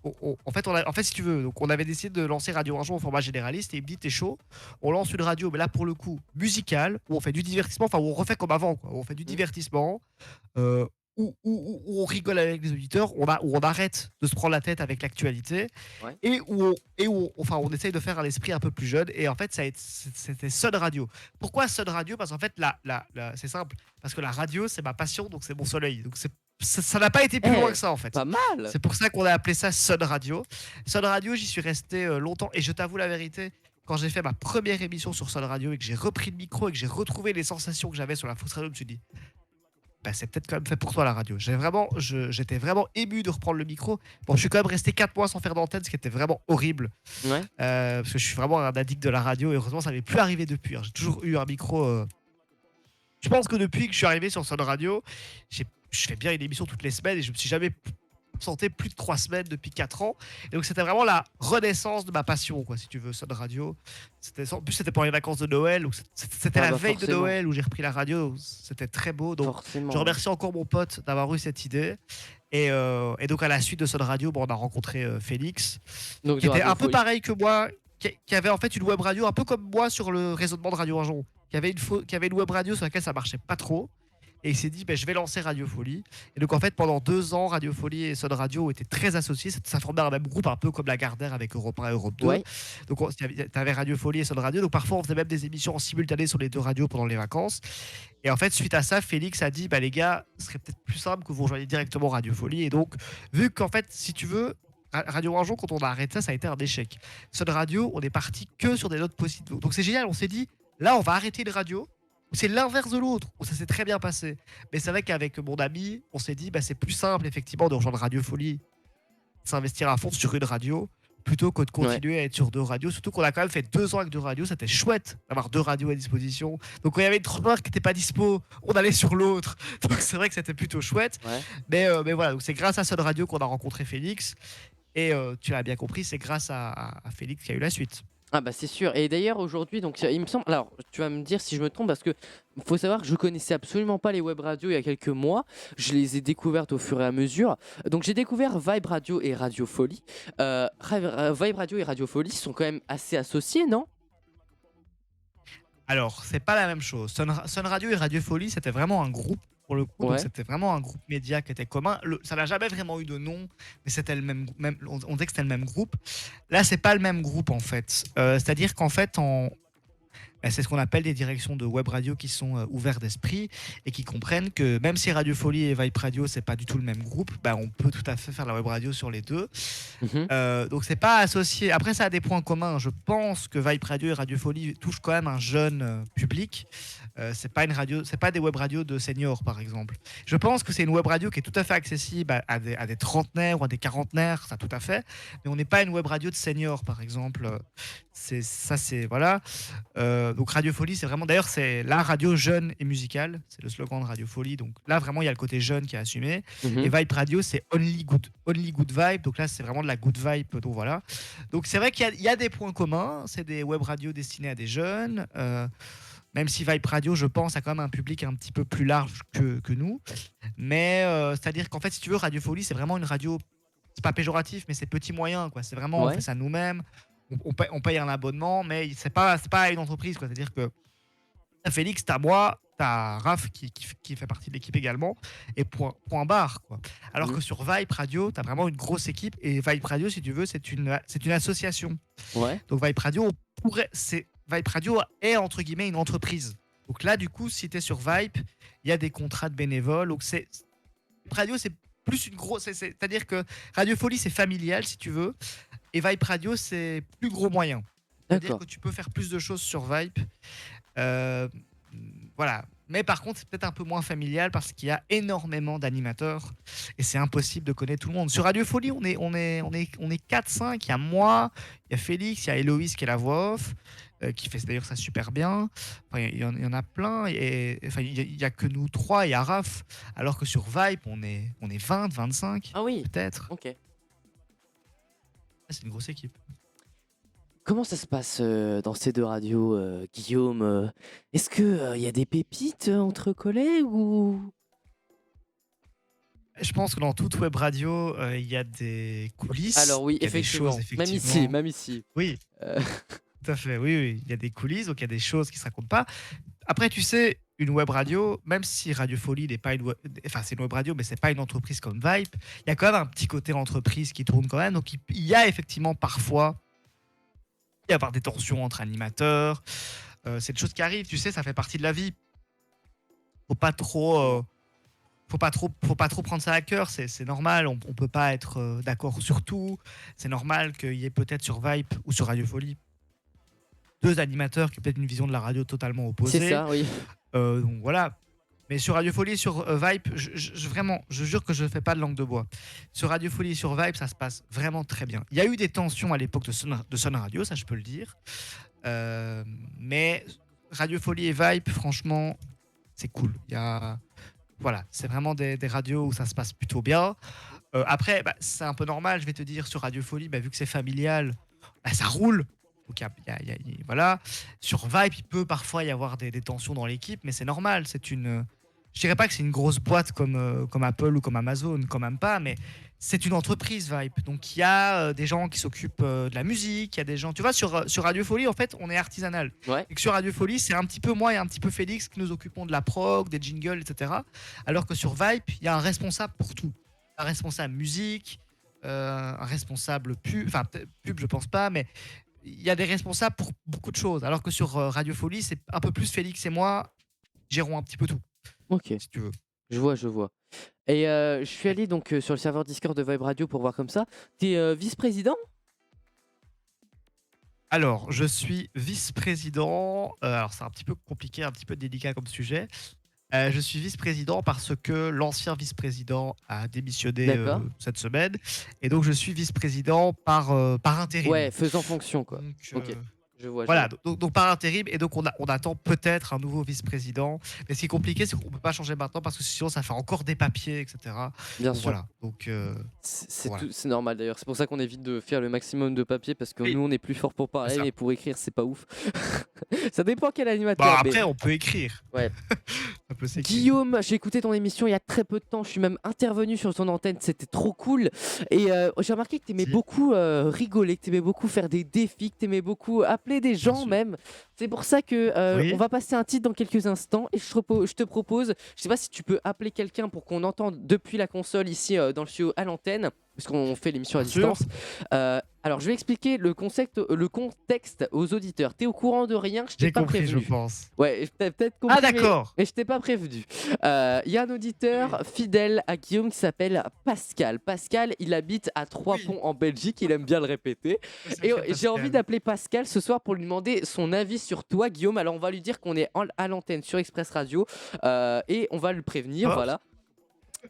en fait, si tu veux, donc on avait décidé de lancer Radio Argent au format généraliste et il me dit t'es chaud, on lance une radio, mais là pour le coup musicale, où on fait du divertissement, enfin où on refait comme avant, quoi, où on fait du divertissement, où on rigole avec les auditeurs, où on arrête de se prendre la tête avec l'actualité, Ouais. et enfin, on essaye de faire un esprit un peu plus jeune. Et en fait, c'était Sun Radio. Pourquoi Sun Radio? Parce qu'en fait, c'est simple, parce que la radio, c'est ma passion, donc c'est mon soleil. Donc ça n'a pas été plus loin que ça en fait. Pas mal. C'est pour ça qu'on a appelé ça Sun Radio. Sun Radio, j'y suis resté longtemps et je t'avoue la vérité, quand j'ai fait ma première émission sur Sun Radio et que j'ai repris le micro et que j'ai retrouvé les sensations que j'avais sur la fausse radio, je me suis dit, bah, c'est peut-être quand même fait pour toi la radio. J'étais vraiment ému de reprendre le micro. Bon, je suis quand même resté 4 mois sans faire d'antenne, ce qui était vraiment horrible. Ouais. Parce que je suis vraiment un addict de la radio et heureusement, ça m'est plus arrivé depuis. Hein. J'ai toujours eu un micro. Je pense que depuis que je suis arrivé sur Sun Radio, je fais bien une émission toutes les semaines et je me suis jamais absenté plus de 3 semaines depuis 4 ans. Et donc c'était vraiment la renaissance de ma passion, quoi, si tu veux, Sun Radio. En plus, c'était pour les vacances de Noël. Donc c'était la veille forcément. de Noël où j'ai repris la radio. C'était très beau. Donc Forcément. je remercie encore mon pote d'avoir eu cette idée. Et donc à la suite de Sun Radio, bon, on a rencontré Félix, Donc, qui de était Radio un peu Folie. pareil que moi, qui avait en fait une web radio un peu comme moi sur le raisonnement de Radio Argent, qui avait une web radio sur laquelle ça marchait pas trop. Et il s'est dit, je vais lancer Radio Folie. Et donc, en fait, pendant 2 ans, Radio Folie et Sun Radio étaient très associés. Ça formait un même groupe, un peu comme Lagardère avec Europe 1 et Europe 2. Ouais. Donc, tu avais Radio Folie et Sun Radio. Donc, parfois, on faisait même des émissions en simultané sur les 2 radios pendant les vacances. Et en fait, suite à ça, Félix a dit, les gars, ce serait peut-être plus simple que vous rejoigniez directement Radio Folie. Et donc, vu qu'en fait, si tu veux, Radio Argent, quand on a arrêté ça a été un échec. Sun Radio, on est parti que sur des notes positives. Donc, c'est génial. On s'est dit, là, on va arrêter une radio. C'est l'inverse de l'autre, où ça s'est très bien passé. Mais c'est vrai qu'avec mon ami, on s'est dit, c'est plus simple, effectivement, de rejoindre Radio Folie, de s'investir à fond sur une radio, plutôt que de continuer à être sur 2 radios. Surtout qu'on a quand même fait 2 ans avec 2 radios, c'était chouette d'avoir 2 radios à disposition. Donc quand il y avait une remarque qui n'était pas dispo, on allait sur l'autre. Donc c'est vrai que c'était plutôt chouette. Ouais. Mais voilà, donc c'est grâce à Sun Radio qu'on a rencontré Félix. Et tu l'as bien compris, c'est grâce à Félix qu'il y a eu la suite. Ah bah c'est sûr. Et d'ailleurs aujourd'hui, donc il me semble. Alors tu vas me dire si je me trompe parce que faut savoir que je connaissais absolument pas les web radios il y a quelques mois. Je les ai découvertes au fur et à mesure. Donc j'ai découvert Vibe Radio et Radio Folie. Vibe Radio et Radio Folie sont quand même assez associés, non? Alors, c'est pas la même chose. Sun Radio et Radio Folie, c'était vraiment un groupe pour le coup. Ouais. Donc c'était vraiment un groupe média qui était commun. Ça n'a jamais vraiment eu de nom, mais c'était le même. On disait que c'était le même groupe. Là, c'est pas le même groupe en fait. C'est-à-dire qu'en fait, c'est ce qu'on appelle des directions de web radio qui sont ouvertes d'esprit et qui comprennent que même si Radio Folie et Vibe Radio, c'est pas du tout le même groupe, on peut tout à fait faire la web radio sur les 2. Donc c'est pas associé. Après, ça a des points communs. Je pense que Vibe Radio et Radio Folie touchent quand même un jeune public. C'est pas des web radios de seniors par exemple. Je pense que c'est une web radio qui est tout à fait accessible à des trentenaires ou à des quarantenaires, ça tout à fait. Mais on n'est pas une web radio de seniors par exemple. Voilà. Donc Radio Folie, c'est vraiment, d'ailleurs, c'est la radio jeune et musicale. C'est le slogan de Radio Folie. Donc là, vraiment, il y a le côté jeune qui est assumé. Et Vibe Radio, c'est only good vibe. Donc là, c'est vraiment de la good vibe. Donc voilà. Donc c'est vrai qu'il y a des points communs. C'est des web radios destinées à des jeunes. Même si Vibe Radio, je pense, a quand même un public un petit peu plus large que nous. Mais c'est-à-dire qu'en fait, si tu veux, Radio Folie, c'est vraiment une radio. C'est pas péjoratif, mais c'est petit moyen, quoi. C'est vraiment, on fait ça nous-mêmes. On paye un abonnement, mais c'est pas une entreprise, quoi. C'est-à-dire que Félix, t'as moi, t'as Raph qui fait partie de l'équipe également, et point barre, quoi. Alors que sur Vibe Radio, t'as vraiment une grosse équipe, et Vibe Radio, si tu veux, c'est une association. Ouais. Donc Vibe Radio, Vibe Radio est entre guillemets une entreprise. Donc là, du coup, si tu es sur Vibe, il y a des contrats de bénévoles. Donc Vibe Radio, c'est plus une grosse. C'est-à-dire que Radio Folie, c'est familial, si tu veux. Et Vibe Radio, c'est plus gros moyen. C'est-à-dire D'accord. que tu peux faire plus de choses sur Vibe. Euh, voilà. Mais par contre, c'est peut-être un peu moins familial parce qu'il y a énormément d'animateurs et c'est impossible de connaître tout le monde. Sur Radio Folie, on est 4-5. Il y a moi, il y a Félix, il y a Héloïse qui est la voix off, qui fait d'ailleurs ça super bien. Enfin, il y en a plein. Enfin, il y a que nous 3 et Araf. Alors que sur Vibe, on est 20, 25 Ah oui. peut-être. Ok. C'est une grosse équipe. Comment ça se passe dans ces deux radios, Guillaume? Est-ce que il y a des pépites entre collègues ou Je pense que dans toute web radio, il y a des coulisses. Alors oui, il y a des effectivement. choses, Même ici, effectivement. même ici. Oui, Euh, tout à fait. Oui, oui, il y a des coulisses, donc il y a des choses qui se racontent pas. Après, tu sais, une web radio, même si Radio Folie n'est pas enfin c'est une web radio, mais c'est pas une entreprise comme Vibe, il y a quand même un petit côté entreprise qui tourne quand même. Donc il y a effectivement parfois y avoir des tensions entre animateurs. C'est des choses qui arrivent, tu sais, ça fait partie de la vie. Faut pas trop prendre ça à cœur, c'est normal, on peut pas être d'accord sur tout. C'est normal qu'il y ait peut-être sur Vibe ou sur Radio Folie 2 animateurs qui ont peut-être une vision de la radio totalement opposée. C'est ça, oui. Donc voilà. Mais sur Radio Folie, sur Vibe, vraiment, je jure que je ne fais pas de langue de bois. Sur Radio Folie et sur Vibe, ça se passe vraiment très bien. Il y a eu des tensions à l'époque de Sun Radio, ça je peux le dire. Mais Radio Folie et Vibe, franchement, c'est cool. Voilà, c'est vraiment des radios où ça se passe plutôt bien. Après, c'est un peu normal, je vais te dire, sur Radio Folie, vu que c'est familial, ça roule. Donc, voilà. Sur Vibe, il peut parfois y avoir des tensions dans l'équipe, mais c'est normal. Je dirais pas que c'est une grosse boîte comme Apple ou comme Amazon, quand même pas, mais c'est une entreprise Vibe. Donc il y a des gens qui s'occupent de la musique, il y a des gens. Tu vois, sur Radio Folie, en fait, on est artisanal. Ouais. Et que sur Radio Folie, c'est un petit peu moi et un petit peu Félix qui nous occupons de la prog, des jingles, etc. Alors que sur Vibe, il y a un responsable pour tout. Un responsable musique, un responsable pub, enfin pub, je pense pas, mais il y a des responsables pour beaucoup de choses. Alors que sur Radio Folie, c'est un peu plus Félix et moi gérons un petit peu tout, Ok, si tu veux. je vois. Et je suis allé donc sur le serveur Discord de Vibe Radio pour voir comme ça. T'es vice-président? Alors, je suis vice-président. Alors, c'est un petit peu compliqué, un petit peu délicat comme sujet. Je suis vice-président parce que l'ancien vice-président a démissionné D'accord. cette semaine. Et donc, je suis vice-président par intérim. Ouais, faisant fonction quoi. Donc, Ok. Je vois. voilà, donc par intérim. Et donc, on attend peut-être un nouveau vice-président. Mais ce qui est compliqué, c'est qu'on ne peut pas changer maintenant parce que sinon, ça fait encore des papiers, etc. Bien Donc, sûr. voilà. Donc, C'est voilà. c'est normal d'ailleurs. C'est pour ça qu'on évite de faire le maximum de papier parce que Oui. nous on est plus fort pour parler, C'est ça. mais pour écrire c'est pas ouf. Ça dépend quel animateur. bah, mais- après, on peut écrire. Ouais. Ça peut s'écrire. Guillaume, j'ai écouté ton émission il y a très peu de temps. Je suis même intervenu sur ton antenne. C'était trop cool. Et j'ai remarqué que tu aimais Si. beaucoup rigoler, que tu aimais beaucoup faire des défis, que tu aimais beaucoup appeler des gens sûr. même. C'est pour ça que Oui. on va passer un titre dans quelques instants. Et je te propose, je sais pas si tu peux appeler quelqu'un pour qu'on entende depuis la console ici dans le studio à l'antenne, puisqu'on fait l'émission à Bien sûr. distance. Alors je vais expliquer le contexte aux auditeurs. T'es au courant de rien, je t'ai J'ai pas compris, je prévenu. pense. Ouais, t'as peut-être compris. Ah, d'accord. Mais je t'ai pas prévenu. Il y a un auditeur fidèle à Guillaume qui s'appelle Pascal. Pascal, il habite à Trois-Ponts en Belgique, il aime bien le répéter. Et j'ai envie d'appeler Pascal ce soir pour lui demander son avis sur toi, Guillaume. Alors on va lui dire qu'on est à l'antenne sur Express Radio et on va le prévenir, Oh. voilà.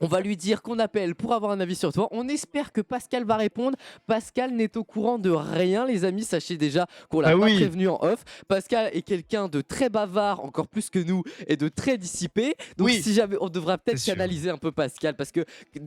On va lui dire qu'on appelle pour avoir un avis sur toi. On espère que Pascal va répondre. Pascal n'est au courant de rien, les amis. Sachez déjà qu'on l'a Ah pas oui. prévenu en off. Pascal est quelqu'un de très bavard, encore plus que nous, et de très dissipé. Donc Oui. si jamais, on devra peut-être C'est sûr. canaliser un peu Pascal, parce que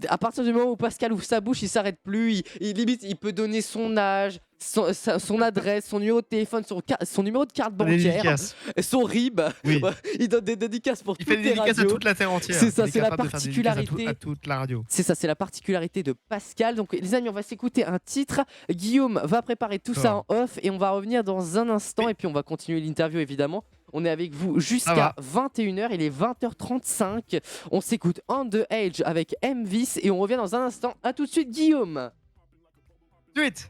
à partir du moment où Pascal ouvre sa bouche, il s'arrête plus. Limite, il peut donner son âge, son adresse, son numéro de téléphone, son numéro de carte Des bancaire, dédicaces. son RIB. Oui. Ouais, il donne des dédicaces pour Il toutes fait des les dédicaces à radios. toute la terre entière. C'est ça, Il est c'est la capable de faire des dédicaces particularité. à toute la radio. C'est ça, c'est la particularité de Pascal. Donc les amis, on va s'écouter un titre. Guillaume va préparer tout ça en off et on va revenir dans un instant et puis on va continuer l'interview évidemment. On est avec vous jusqu'à 21h, il est 20h35. On s'écoute On The Edge avec MVis et on revient dans un instant. A tout de suite Guillaume. Suite.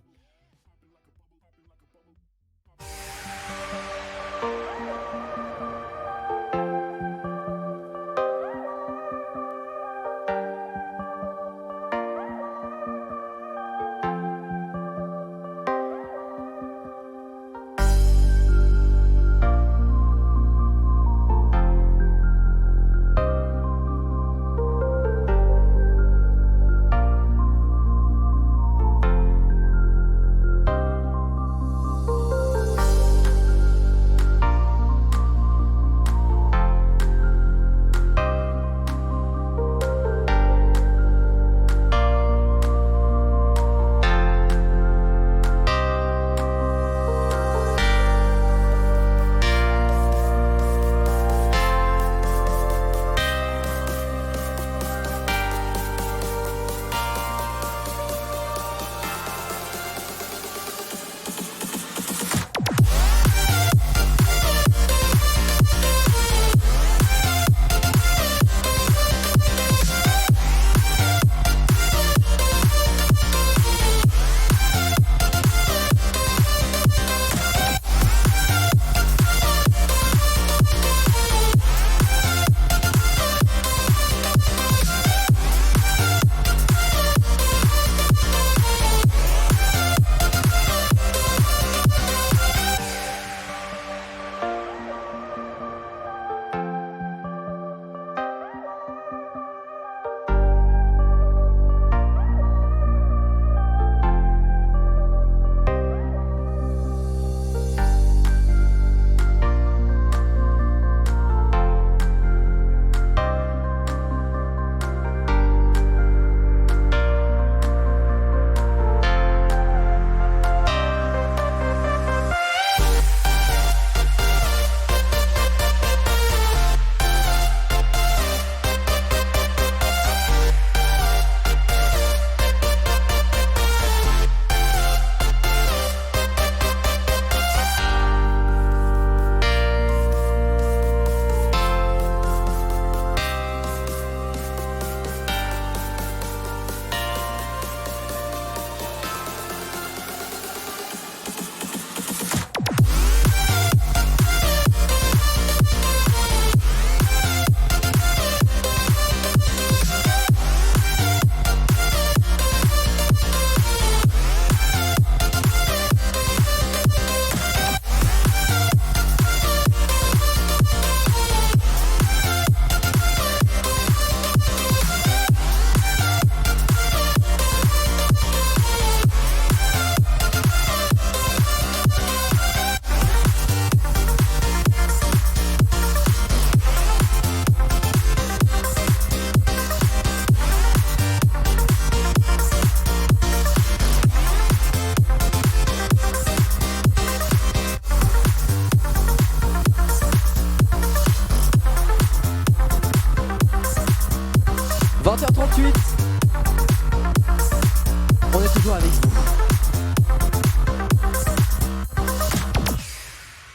On est toujours avec vous.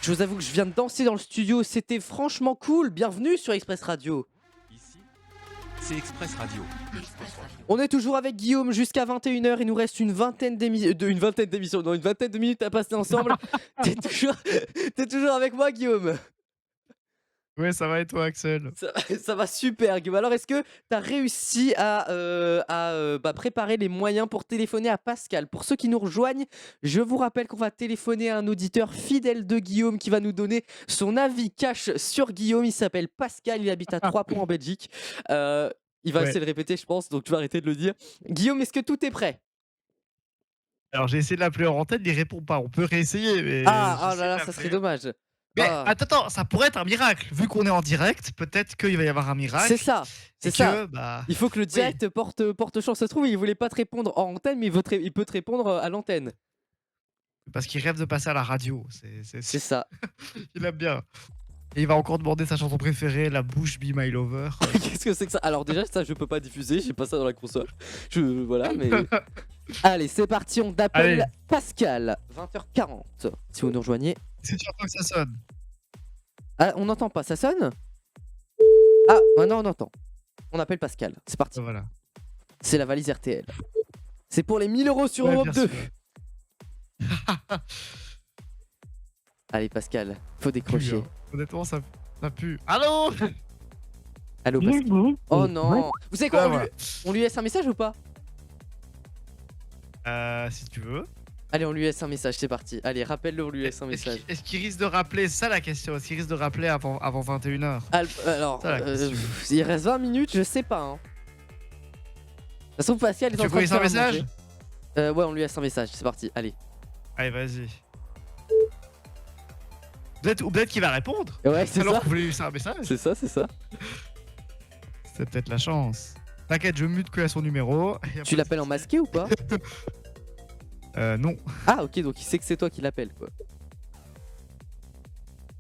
Je vous avoue que je viens de danser dans le studio, c'était franchement cool. Bienvenue sur Express Radio. Ici, c'est Express Radio. On est toujours avec Guillaume jusqu'à 21h. Il nous reste une vingtaine de minutes à passer ensemble. T'es toujours avec moi, Guillaume? Ouais, ça va et toi, Axel? Ça va super, Guillaume. Alors, est-ce que tu as réussi à préparer les moyens pour téléphoner à Pascal? Pour ceux qui nous rejoignent, je vous rappelle qu'on va téléphoner à un auditeur fidèle de Guillaume qui va nous donner son avis cash sur Guillaume. Il s'appelle Pascal, il habite à 3 points en Belgique. Il va essayer de le répéter, je pense, donc tu vas arrêter de le dire. Guillaume, est-ce que tout est prêt? Alors, j'ai essayé de l'appeler en antenne, il répond pas. On peut réessayer, mais. Ah là là, ça serait dommage. Mais attends, ça pourrait être un miracle. Vu qu'on est en direct, peut-être qu'il va y avoir un miracle. C'est ça, c'est ça. Bah, il faut que le direct porte chance. Ça se trouve, il voulait pas te répondre en antenne, mais il peut te répondre à l'antenne. Parce qu'il rêve de passer à la radio. C'est ça. Il aime bien. Et il va encore demander sa chanson préférée, La Bouche Be My Lover. Qu'est-ce que c'est que ça? Alors déjà, ça je peux pas diffuser, j'ai pas ça dans la console. Voilà, mais... Allez, c'est parti, on appelle Pascal. 20h40, si vous nous rejoignez. C'est sûr que ça sonne. Ah, on n'entend pas, ça sonne? Ah, maintenant on entend. On appelle Pascal, c'est parti. Voilà. C'est la valise RTL. C'est pour les 1000 € sur Ouais, Europe bien 2. sûr. Allez Pascal, faut Pue, décrocher. hein. Honnêtement, ça pue. Allô? Allô Pascal. Oh non. Vous savez quoi, Ah, on, voilà. on lui laisse un message ou pas? Si tu veux. Allez, on lui laisse un message, c'est parti. Allez, rappelle-le, on lui laisse un message. Est-ce qu'il risque de rappeler? C'est ça la question. Est-ce qu'il risque de rappeler avant 21h? Alors, Ça, la question. il reste 20 minutes, je sais pas. Hein. De toute façon, Pascal est Tu en veux train qu'on de laisse un faire à message? manger. Ouais, on lui laisse un message, c'est parti, allez. Allez, vas-y. Peut-être qu'il va répondre. Ouais, c'est Alors ça. qu'on voulait lui laisser un message. C'est ça, c'est ça. C'est peut-être la chance. T'inquiète, je mute que à son numéro. Y a Tu pas l'appelles de en souci. masqué ou pas? Non, Ah, ok, donc il sait que c'est toi qui l'appelles, quoi.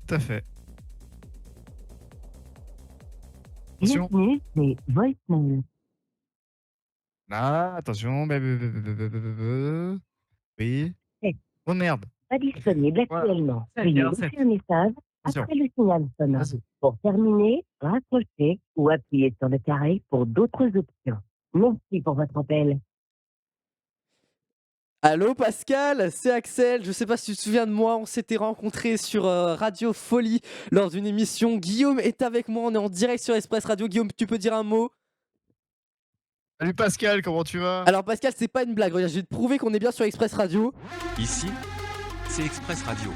tout à fait. Attention. Bienvenue, c'est Voicemail. Ah, attention. Oui. Eh. Oh merde. Pas disponible Voilà. actuellement. C'est Veuillez bien, laisser c'est- un message Attention. après le signal sonore. Vas-y. Pour terminer, raccrochez ou appuyez sur le carré pour d'autres options. Merci pour votre appel. Allô Pascal, c'est Axel. Je sais pas si tu te souviens de moi, on s'était rencontrés sur Radio Folie lors d'une émission. Guillaume est avec moi, on est en direct sur Express Radio. Guillaume, tu peux dire un mot? Salut Pascal, comment tu vas? Alors Pascal, c'est pas une blague, regarde, je vais te prouver qu'on est bien sur Express Radio. Ici, c'est Express Radio.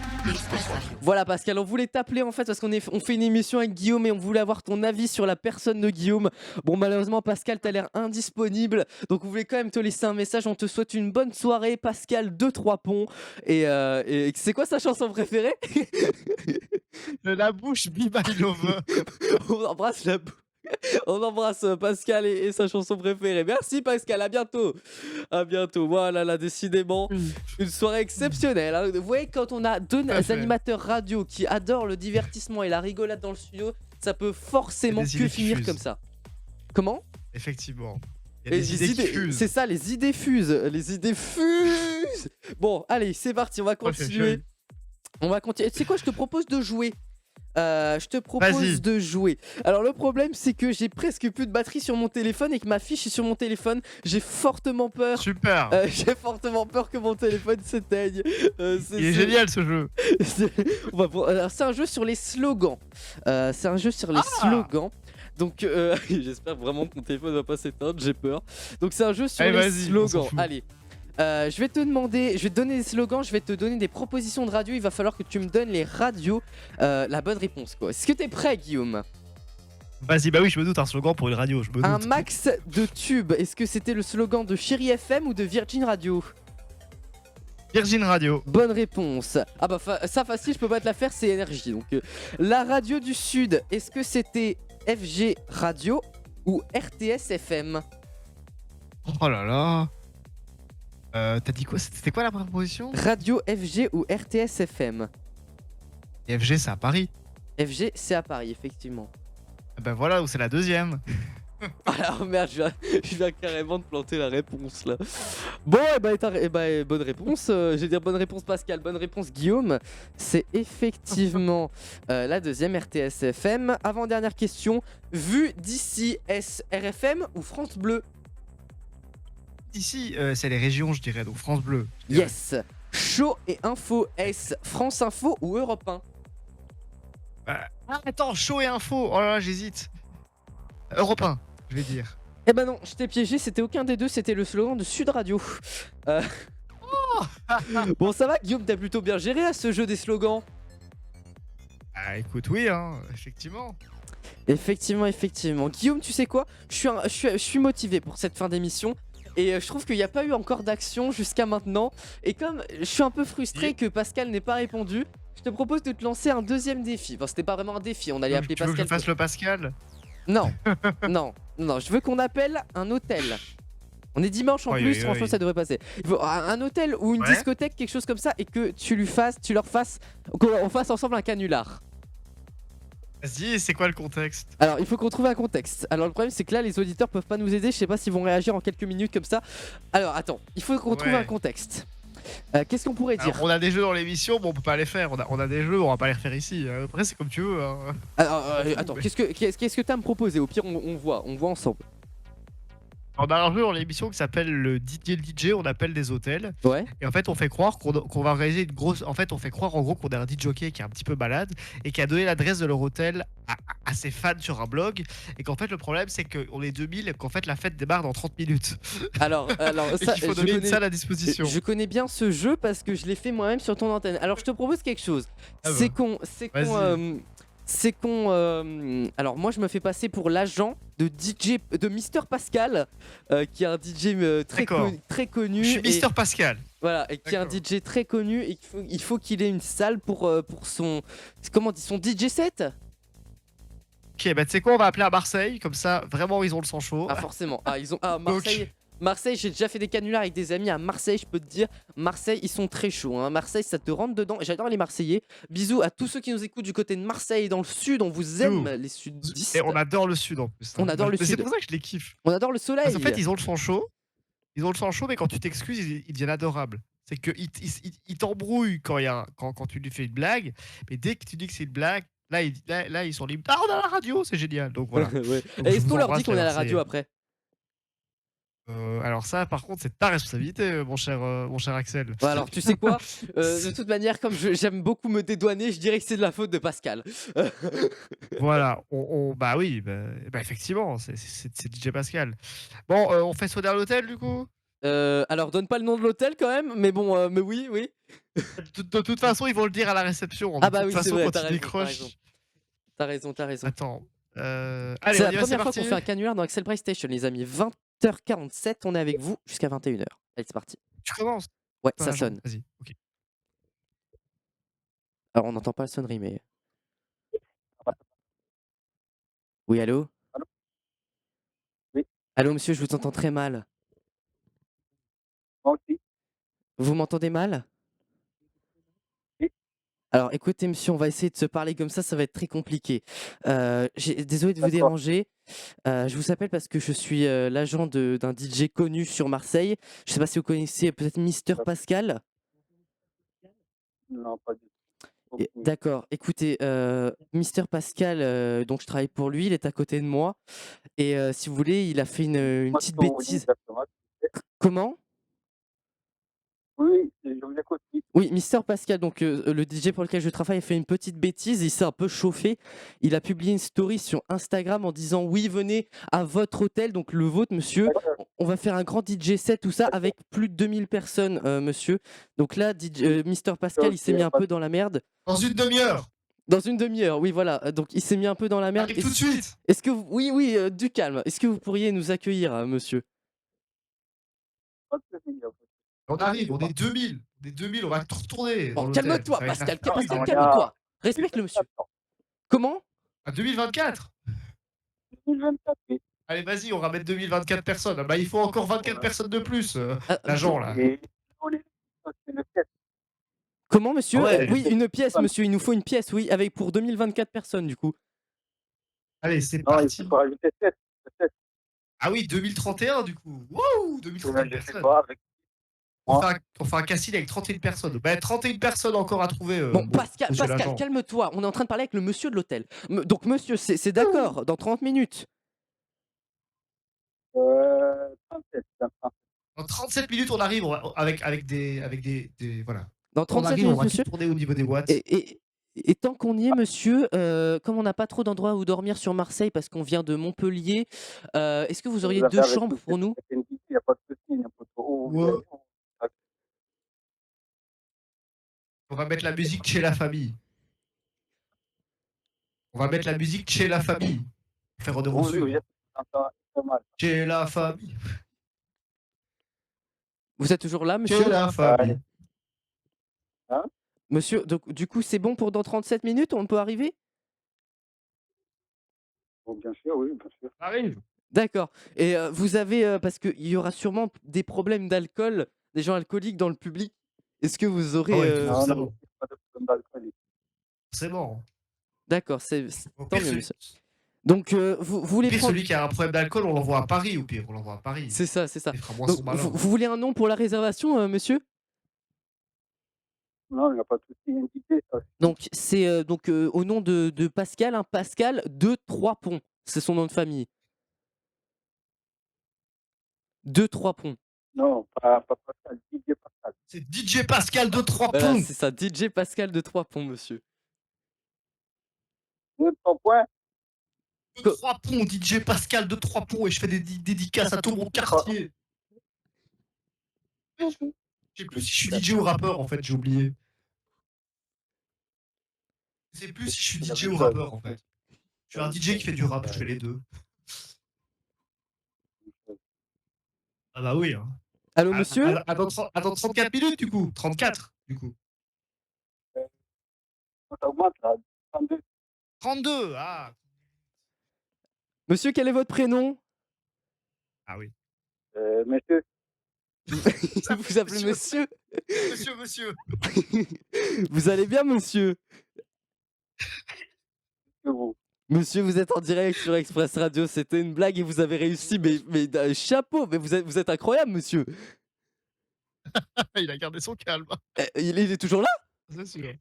Voilà Pascal, on voulait t'appeler en fait parce on fait une émission avec Guillaume et on voulait avoir ton avis sur la personne de Guillaume. Bon malheureusement Pascal, t'as l'air indisponible, donc on voulait quand même te laisser un message. On te souhaite une bonne soirée Pascal de Trois Ponts. Et c'est quoi sa chanson préférée? La bouche, be my lover. On embrasse on embrasse Pascal et sa chanson préférée. Merci Pascal, à bientôt. À bientto. Voilà, là, décidément, une soirée exceptionnelle. Hein. Vous voyez, quand on a deux Parfait. animateurs radio qui adorent le divertissement et la rigolade dans le studio, ça peut forcément Et des que idées qui finir fusent. comme ça. Comment? Effectivement. Il y a Et des idées qui fusent. c'est ça, les idées fusent. Les idées fusent. Bon, allez, c'est parti, on va continuer. On va continuer. Tu sais quoi, je te propose de jouer. Je te propose Vas-y. de jouer. Alors le problème c'est que j'ai presque plus de batterie sur mon téléphone et que ma fiche est sur mon téléphone. J'ai fortement peur. Super. J'ai fortement peur que mon téléphone s'éteigne. Il est génial ce jeu. Alors, c'est un jeu sur les slogans. C'est un jeu sur les slogans. Donc j'espère vraiment que mon téléphone va pas s'éteindre, j'ai peur. Donc c'est un jeu sur Allez, les vas-y, on s'en slogans. fout. Allez. Je vais te donner des slogans, je vais te donner des propositions de radio. Il va falloir que tu me donnes les radios, la bonne réponse quoi. Est-ce que t'es prêt Guillaume? Vas-y, bah oui, je me doute, un slogan pour une radio, je me doute. Un max de tubes, est-ce que c'était le slogan de Chéri FM ou de Virgin Radio? Virgin Radio. Bonne réponse. Ah bah ça facile, je peux pas te la faire, c'est énergie. Donc la radio du Sud, est-ce que c'était FG Radio ou RTS FM? Oh là là. T'as dit quoi? C'était quoi la proposition? Radio FG ou RTS FM? FG, c'est à Paris. FG, c'est à Paris, effectivement. Ben voilà où c'est la deuxième. Alors merde, je viens carrément de planter la réponse là. Bon, bonne réponse. Je vais dire bonne réponse Pascal, bonne réponse Guillaume. C'est effectivement la deuxième RTS FM. Avant-dernière question. Vue d'ici, est-ce RFM ou France Bleu? Ici, c'est les régions, je dirais, donc France Bleu. je dirais. Yes. Chaud et info, est-ce France Info ou Europe 1? Ah, attends, chaud et info. Oh là là, j'hésite. Europe 1, je vais dire. Eh ben non, je t'ai piégé, c'était aucun des deux, c'était le slogan de Sud Radio. Bon, ça va Guillaume, t'as plutôt bien géré à ce jeu des slogans. Ah, écoute, oui, hein, effectivement. Effectivement. Guillaume, tu sais quoi? Je suis motivé pour cette fin d'émission. Et je trouve qu'il n'y a pas eu encore d'action jusqu'à maintenant. Et comme je suis un peu frustré que Pascal n'ait pas répondu, je te propose de te lancer un deuxième défi. Enfin, c'était pas vraiment un défi, on allait appeler Tu veux que Pascal. je fasse le Pascal? Non, non, je veux qu'on appelle un hôtel. On est dimanche en Aïe, plus, aïe, franchement aïe. ça devrait passer. Il faut un hôtel ou une Ouais. discothèque, quelque chose comme ça, et que tu leur fasses, qu'on fasse ensemble un canular. Vas-y, c'est quoi le contexte? Alors il faut qu'on trouve un contexte. Alors le problème c'est que là les auditeurs peuvent pas nous aider, je sais pas s'ils vont réagir en quelques minutes comme ça. Alors attends, il faut qu'on trouve Ouais. un contexte. Qu'est-ce qu'on pourrait dire? Alors, on a des jeux dans l'émission, bon, on peut pas les faire. On a des jeux, on va pas les refaire ici. Après, c'est comme tu veux. Hein. Alors, attends, qu'est-ce que t'as à me proposer? Au pire, on voit ensemble. On a un jeu dans l'émission qui s'appelle le DJ, on appelle des hôtels. Ouais. Et en fait, on fait croire qu'on va réaliser une grosse. En fait, on fait croire en gros qu'on a un DJ qui est un petit peu malade et qui a donné l'adresse de leur hôtel à ses fans sur un blog. Et qu'en fait, le problème, c'est qu'on est 2000 et qu'en fait, la fête démarre dans 30 minutes. Alors, Et qu'il faut donner une salle à disposition. Je connais bien ce jeu parce que je l'ai fait moi-même sur ton antenne. Alors, je te propose quelque chose. Ah bah. C'est con. Alors, moi, je me fais passer pour l'agent de DJ de Mister Pascal, qui est un DJ D'accord. très connu. Je suis et- Mister Pascal. Voilà, et qui est un D'accord. DJ très connu et il faut qu'il ait une salle pour son. Comment on dit, son DJ set? Ok, bah tu sais quoi, on va appeler à Marseille, comme ça, vraiment, ils ont le sang chaud. Ah, forcément. Ah, ils ont. Ah, Marseille. Marseille, j'ai déjà fait des canulars avec des amis à Marseille, je peux te dire, Marseille, ils sont très chauds. Hein. Marseille, ça te rentre dedans. J'adore les Marseillais. Bisous à tous ceux qui nous écoutent du côté de Marseille, dans le sud. On vous aime, les sudistes. Et on adore le sud en plus. On adore le Mais sud. c'est pour ça que je les kiffe. On adore le soleil. Parce qu'en fait, ils ont le sang chaud. Ils ont le sang chaud, mais quand tu t'excuses, ils deviennent adorables. C'est qu'ils t'embrouillent quand tu lui fais une blague, mais dès que tu dis que c'est une blague, là, ils sont libres. Ah, on a la radio, c'est génial. Donc voilà. Ouais. Donc, Et je est-ce vous qu'on leur embrasse, dit qu'on est à la alors, radio c'est- après? Alors ça, par contre, c'est ta responsabilité, mon cher Axel. Ouais, alors, tu sais quoi? De toute manière, comme j'aime beaucoup me dédouaner, je dirais que c'est de la faute de Pascal. Voilà, bah oui, bah effectivement, c'est DJ Pascal. Bon, on fait sonner à l'hôtel du coup. Alors, donne pas le nom de l'hôtel quand même, mais bon, mais oui. De toute façon, ils vont le dire à la réception. Ah De bah toute oui, c'est façon, vrai, quand t'as ils raison, décrochent. t'as raison. Attends. Allez, C'est on la y va, c'est première fois parti. qu'on fait un canular dans Excel Play Station, les amis. 20h47, on est avec vous jusqu'à 21h. Allez, c'est parti. Tu commences. Ouais, Pas ça un jour. sonne. Vas-y. Ok. Alors, on n'entend pas la sonnerie, mais. Oui, allô? Oui. Allô, monsieur, je vous entends très mal. Moi aussi. Vous m'entendez mal? Oui. Alors, écoutez, monsieur, on va essayer de se parler comme ça va être très compliqué. Désolé de vous D'accord. déranger. Je vous appelle parce que je suis l'agent d'un DJ connu sur Marseille. Je sais pas si vous connaissez peut-être Mister Pascal. Non, pas du tout. D'accord, écoutez, Mister Pascal, donc je travaille pour lui, il est à côté de moi. Et si vous voulez, il a fait une Moi, petite je peux vous dire bêtise. exactement. Comment? Oui, je vous écoute. Oui. Oui, Mister Pascal, donc le DJ pour lequel je travaille, a fait une petite bêtise, il s'est un peu chauffé. Il a publié une story sur Instagram en disant oui, venez à votre hôtel, donc le vôtre, monsieur. On va faire un grand DJ set, tout ça, avec plus de 2000 personnes, monsieur. Donc là, Mister Pascal, il s'est mis un peu dans la merde. Dans une demi-heure. Dans une demi-heure, oui, voilà. Donc il s'est mis un peu dans la merde. Arrive tout de suite. Est-ce que vous... Oui, du calme. Est-ce que vous pourriez nous accueillir, monsieur? Pas de souci, il y a pas de souci. On arrive, on est 2000. On est 2000, on va tout retourner. Bon, dans l'hôtel. calme-toi, Ça va être la Pascal. fête. Pascal, on est calme-toi. Respecte le monsieur. Comment? À 2024. 2024, oui. Allez, vas-y, on va mettre 2024 personnes. Bah, il faut encore 24 personnes de plus, Ah, l'agent là. Et c'est le test. Comment, monsieur? Ouais. Oui, une pièce, monsieur. Il nous faut une pièce, oui, avec pour 2024 personnes, du coup. Allez, c'est Non, il parti. faut rajouter 7. Ah oui, 2031 du coup. Wouh, 2031 Je sais personnes. pas, avec On fait un casting avec 31 personnes. Bah, 31 personnes encore à trouver. Bon, Pascal, monsieur Pascal, l'agent. calme-toi. On est en train de parler avec le monsieur de l'hôtel. Donc, monsieur, c'est d'accord, dans 30 minutes. 37. Dans 37 minutes, on arrive avec des voilà. Dans Quand on 37 arrive, on minutes, va monsieur. tout tourner au niveau des boîtes. Et tant qu'on y est, monsieur, comme on n'a pas trop d'endroits où dormir sur Marseille parce qu'on vient de Montpellier, est-ce que vous auriez 2 chambres pour nous? Il n'y a pas de souci, n'importe où. Ouais. On va mettre la musique chez la famille. On va mettre la musique chez la famille. Faire honneur au Oui, sud. oui, j'entends très mal. Chez la famille. Vous êtes toujours là, monsieur? Chez la famille. Hein? Monsieur, donc, du coup, c'est bon pour dans 37 minutes, on peut arriver? Bon, bien sûr, oui, bien sûr. Arrive. D'accord. Et vous avez, parce qu'il y aura sûrement des problèmes d'alcool, des gens alcooliques dans le public. Est-ce que vous aurez... Ah ouais, Non, ça non, va. pas de problème d'alcool. C'est bon. D'accord, Au tant pire, mieux, celui, monsieur. Donc, vous au voulez pire, prendre... celui qui a un problème d'alcool, on l'envoie à Paris. Au pire, on l'envoie à Paris. C'est ça. Il fera moins Donc, son malin. vous voulez un nom pour la réservation, monsieur? Non, il n'y a pas de souci. Un DJ, ça. Donc c'est au nom de Pascal, hein, Pascal de Trois-Ponts. C'est son nom de famille. De Trois-Ponts. Non, pas Pascal. DJ Pascal. C'est DJ Pascal de Trois Voilà, Ponts. c'est ça, DJ Pascal de Trois-Ponts, monsieur. 200 points. De Trois Ponts, DJ Pascal de Trois Ponts, et je fais des dédicaces à tout mon quartier. Je sais plus si je suis DJ ou rappeur, en fait, j'ai oublié. Je sais plus si je suis DJ ou rappeur, en fait. Je suis un DJ qui fait du rap, je fais les deux. Ah bah oui. Hein. Allô, monsieur? Attends 34 minutes, du coup. 34, du coup. Ça augmente, là. 32. 32, ah. Monsieur, quel est votre prénom? Ah oui. Monsieur, Vous appelez monsieur? Monsieur. Vous allez bien, monsieur? que vous. Monsieur, vous êtes en direct sur Express Radio, c'était une blague et vous avez réussi, mais chapeau, mais vous êtes incroyable, monsieur. Il a gardé son calme. Il est toujours là? C'est sûr.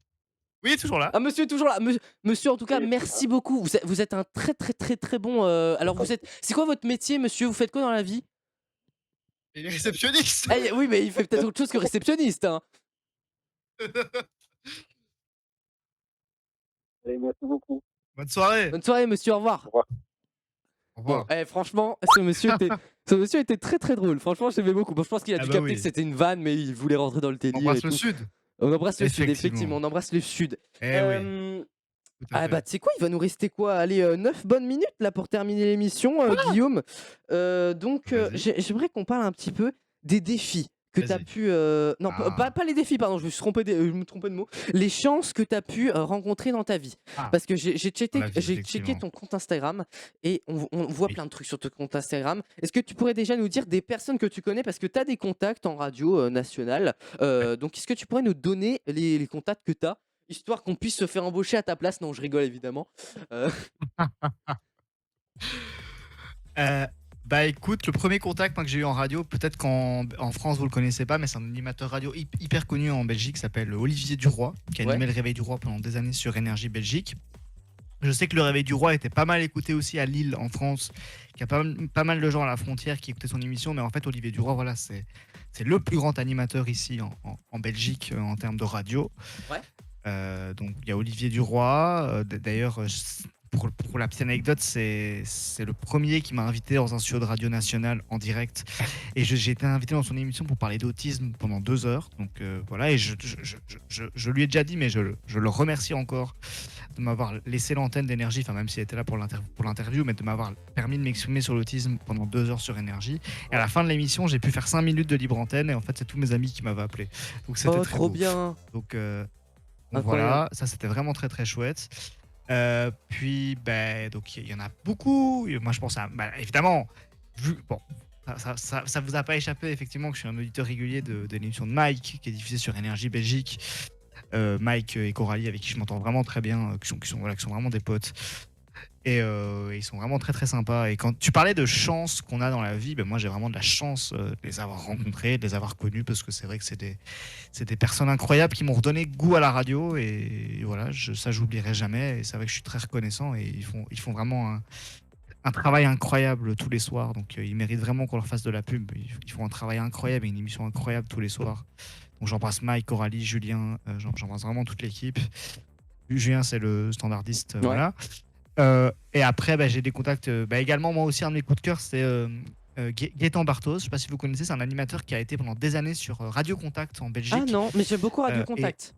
Oui, toujours là. Ah, monsieur est toujours là. Monsieur, en tout cas, Oui, merci beaucoup. Vous êtes un très bon. Alors, c'est quoi votre métier, monsieur? Vous faites quoi dans la vie? Il est réceptionniste. Ah, oui, mais il fait peut-être autre chose que réceptionniste. Hein. Allez, merci beaucoup. Bonne soirée. Bonne soirée, monsieur. Au revoir. Au Bon, revoir. franchement, ce monsieur était très drôle. Franchement, j'aimais beaucoup. Bon, je pense qu'il a Ah dû bah capter oui. que c'était une vanne, mais il voulait rentrer dans le On délire. embrasse et le tout. sud. On embrasse le sud, Effectivement. effectivement. On embrasse le sud. Eh oui. Tout à Ah fait. bah tu sais quoi, il va nous rester quoi? Allez, 9 bonnes minutes là pour terminer l'émission, Guillaume. Donc Vas-y. j'aimerais qu'on parle un petit peu des défis que tu as Vas-y. pu... Non, Ah. pas les défis, pardon, je me trompais de mot. Les chances que tu as pu rencontrer dans ta vie. Ah. Parce que j'ai checké, Dans la vie, checké effectivement. ton compte Instagram et on voit Oui. plein de trucs sur ton compte Instagram. Est-ce que tu pourrais déjà nous dire des personnes que tu connais? Parce que tu as des contacts en radio nationale. Donc est-ce que tu pourrais nous donner les contacts que tu as? Histoire qu'on puisse se faire embaucher à ta place. Non, je rigole évidemment. Bah écoute, le premier contact moi, que j'ai eu en radio, peut-être qu'en France vous le connaissez pas, mais c'est un animateur radio hyper connu en Belgique, qui s'appelle Olivier Duroy, qui a animé le Réveil du Roi pendant des années sur Énergie Belgique. Je sais que le Réveil du Roi était pas mal écouté aussi à Lille, en France, qu'il y a pas mal de gens à la frontière qui écoutaient son émission, mais en fait Olivier Duroy, voilà, c'est le plus grand animateur ici en Belgique en termes de radio. Ouais. Donc il y a Olivier Duroy, d'ailleurs pour la petite anecdote, c'est le premier qui m'a invité dans un studio de radio nationale en direct, et j'ai été invité dans son émission pour parler d'autisme pendant 2 heures. Donc voilà, et je lui ai déjà dit, mais je le remercie encore de m'avoir laissé l'antenne d'Énergie, enfin même s'il était là pour l'interview, mais de m'avoir permis de m'exprimer sur l'autisme pendant 2 heures sur Énergie. Et à la fin de l'émission, j'ai pu faire 5 minutes de libre antenne, et en fait c'est tous mes amis qui m'avaient appelé. Donc c'était Oh, très trop beau. bien. Donc Incroyable. voilà, ça c'était vraiment très chouette. Puis donc il y en a beaucoup. Moi je pense à évidemment, bon, ça vous a pas échappé effectivement que je suis un auditeur régulier de l'émission de Mike qui est diffusée sur Énergie Belgique. Mike et Coralie, avec qui je m'entends vraiment très bien, qui sont vraiment des potes. Et ils sont vraiment très sympas. Et quand tu parlais de chance qu'on a dans la vie, moi j'ai vraiment de la chance de les avoir rencontrés, de les avoir connus, parce que c'est vrai que c'est des personnes incroyables qui m'ont redonné goût à la radio. Et voilà, ça j'oublierai jamais. Et c'est vrai que je suis très reconnaissant. Et ils font vraiment un travail incroyable tous les soirs. Donc ils méritent vraiment qu'on leur fasse de la pub. Ils font un travail incroyable et une émission incroyable tous les soirs. Donc j'embrasse Mike, Coralie, Julien, j'embrasse vraiment toute l'équipe. Julien c'est le standardiste, voilà. Et après j'ai des contacts également. Moi aussi un de mes coups de cœur c'est Gaëtan Bartos, je sais pas si vous connaissez, c'est un animateur qui a été pendant des années sur Radio Contact en Belgique. Ah non, mais j'aime beaucoup Radio Contact.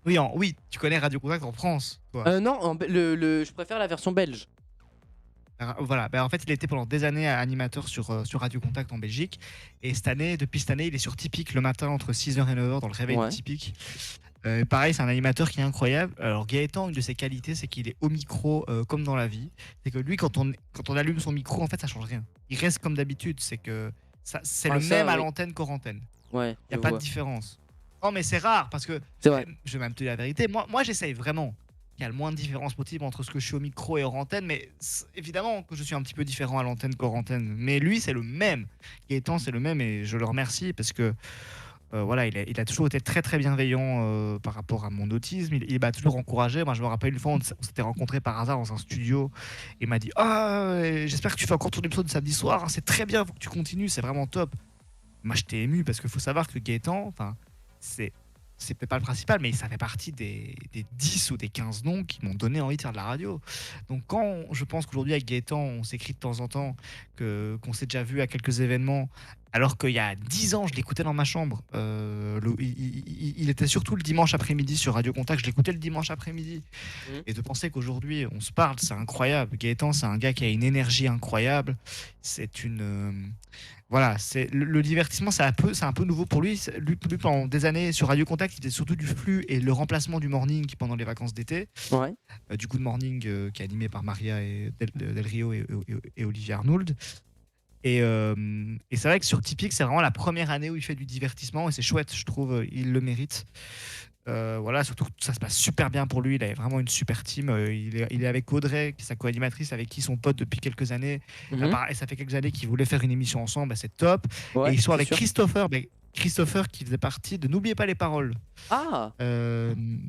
Oui, tu connais Radio Contact en France, toi. Non, je préfère la version belge. Voilà, en fait il a été pendant des années animateur sur Radio Contact en Belgique, et depuis cette année il est sur Typique le matin entre 6h et 9h dans le réveil de Typique. Pareil, c'est un animateur qui est incroyable. Alors Gaëtan, une de ses qualités, c'est qu'il est au micro comme dans la vie. C'est que lui, quand on allume son micro, en fait, ça change rien. Il reste comme d'habitude. C'est que c'est le même à l'antenne qu'hors antenne. Ouais. Il n'y a pas de différence. Non, mais c'est rare parce que c'est vrai. Je vais même te dire la vérité. Moi, j'essaye vraiment. Il y a le moins de différence possible entre ce que je suis au micro et hors antenne, mais évidemment que je suis un petit peu différent à l'antenne qu'hors antenne. Mais lui, c'est le même. Gaëtan, c'est le même, et je le remercie parce que Voilà, il a toujours été très très bienveillant par rapport à mon autisme. Il m'a toujours encouragé. Moi, je me rappelle une fois, on s'était rencontrés par hasard dans un studio. Il m'a dit: Ah, j'espère que tu fais encore ton épisode de samedi soir, hein, c'est très bien, faut que tu continues, c'est vraiment top. Moi, j'étais ému parce qu'il faut savoir que Gaëtan, enfin, c'est c'est peut-être pas le principal, mais ça fait partie des 10 ou des 15 noms qui m'ont donné envie de faire de la radio. Donc je pense qu'aujourd'hui avec Gaëtan, on s'écrit de temps en temps, qu'on s'est déjà vu à quelques événements, alors qu'il y a 10 ans, je l'écoutais dans ma chambre. Il était surtout le dimanche après-midi sur Radio Contact, je l'écoutais le dimanche après-midi. Mhm. Et de penser qu'aujourd'hui, on se parle, c'est incroyable. Gaëtan, c'est un gars qui a une énergie incroyable. C'est une... voilà, le divertissement, c'est un peu nouveau pour lui. Lui, pendant des années sur Radio Contact, il était surtout du flux et le remplacement du morning pendant les vacances d'été. Ouais. Du Good Morning qui est animé par Maria et Del Rio et Olivier Arnould. Et c'est vrai que sur Typique, c'est vraiment la première année où il fait du divertissement et c'est chouette, je trouve, il le mérite. Voilà, surtout que ça se passe super bien pour lui, il a vraiment une super team. Il est avec Audrey, qui est sa co-animatrice, avec qui ils sont potes depuis quelques années. Mhm. Et ça fait quelques années qu'ils voulaient faire une émission ensemble, bah, c'est top. Ouais, Et ils sont c'est avec sûr. Christopher, Christopher qui faisait partie de N'oubliez pas les paroles. Ah,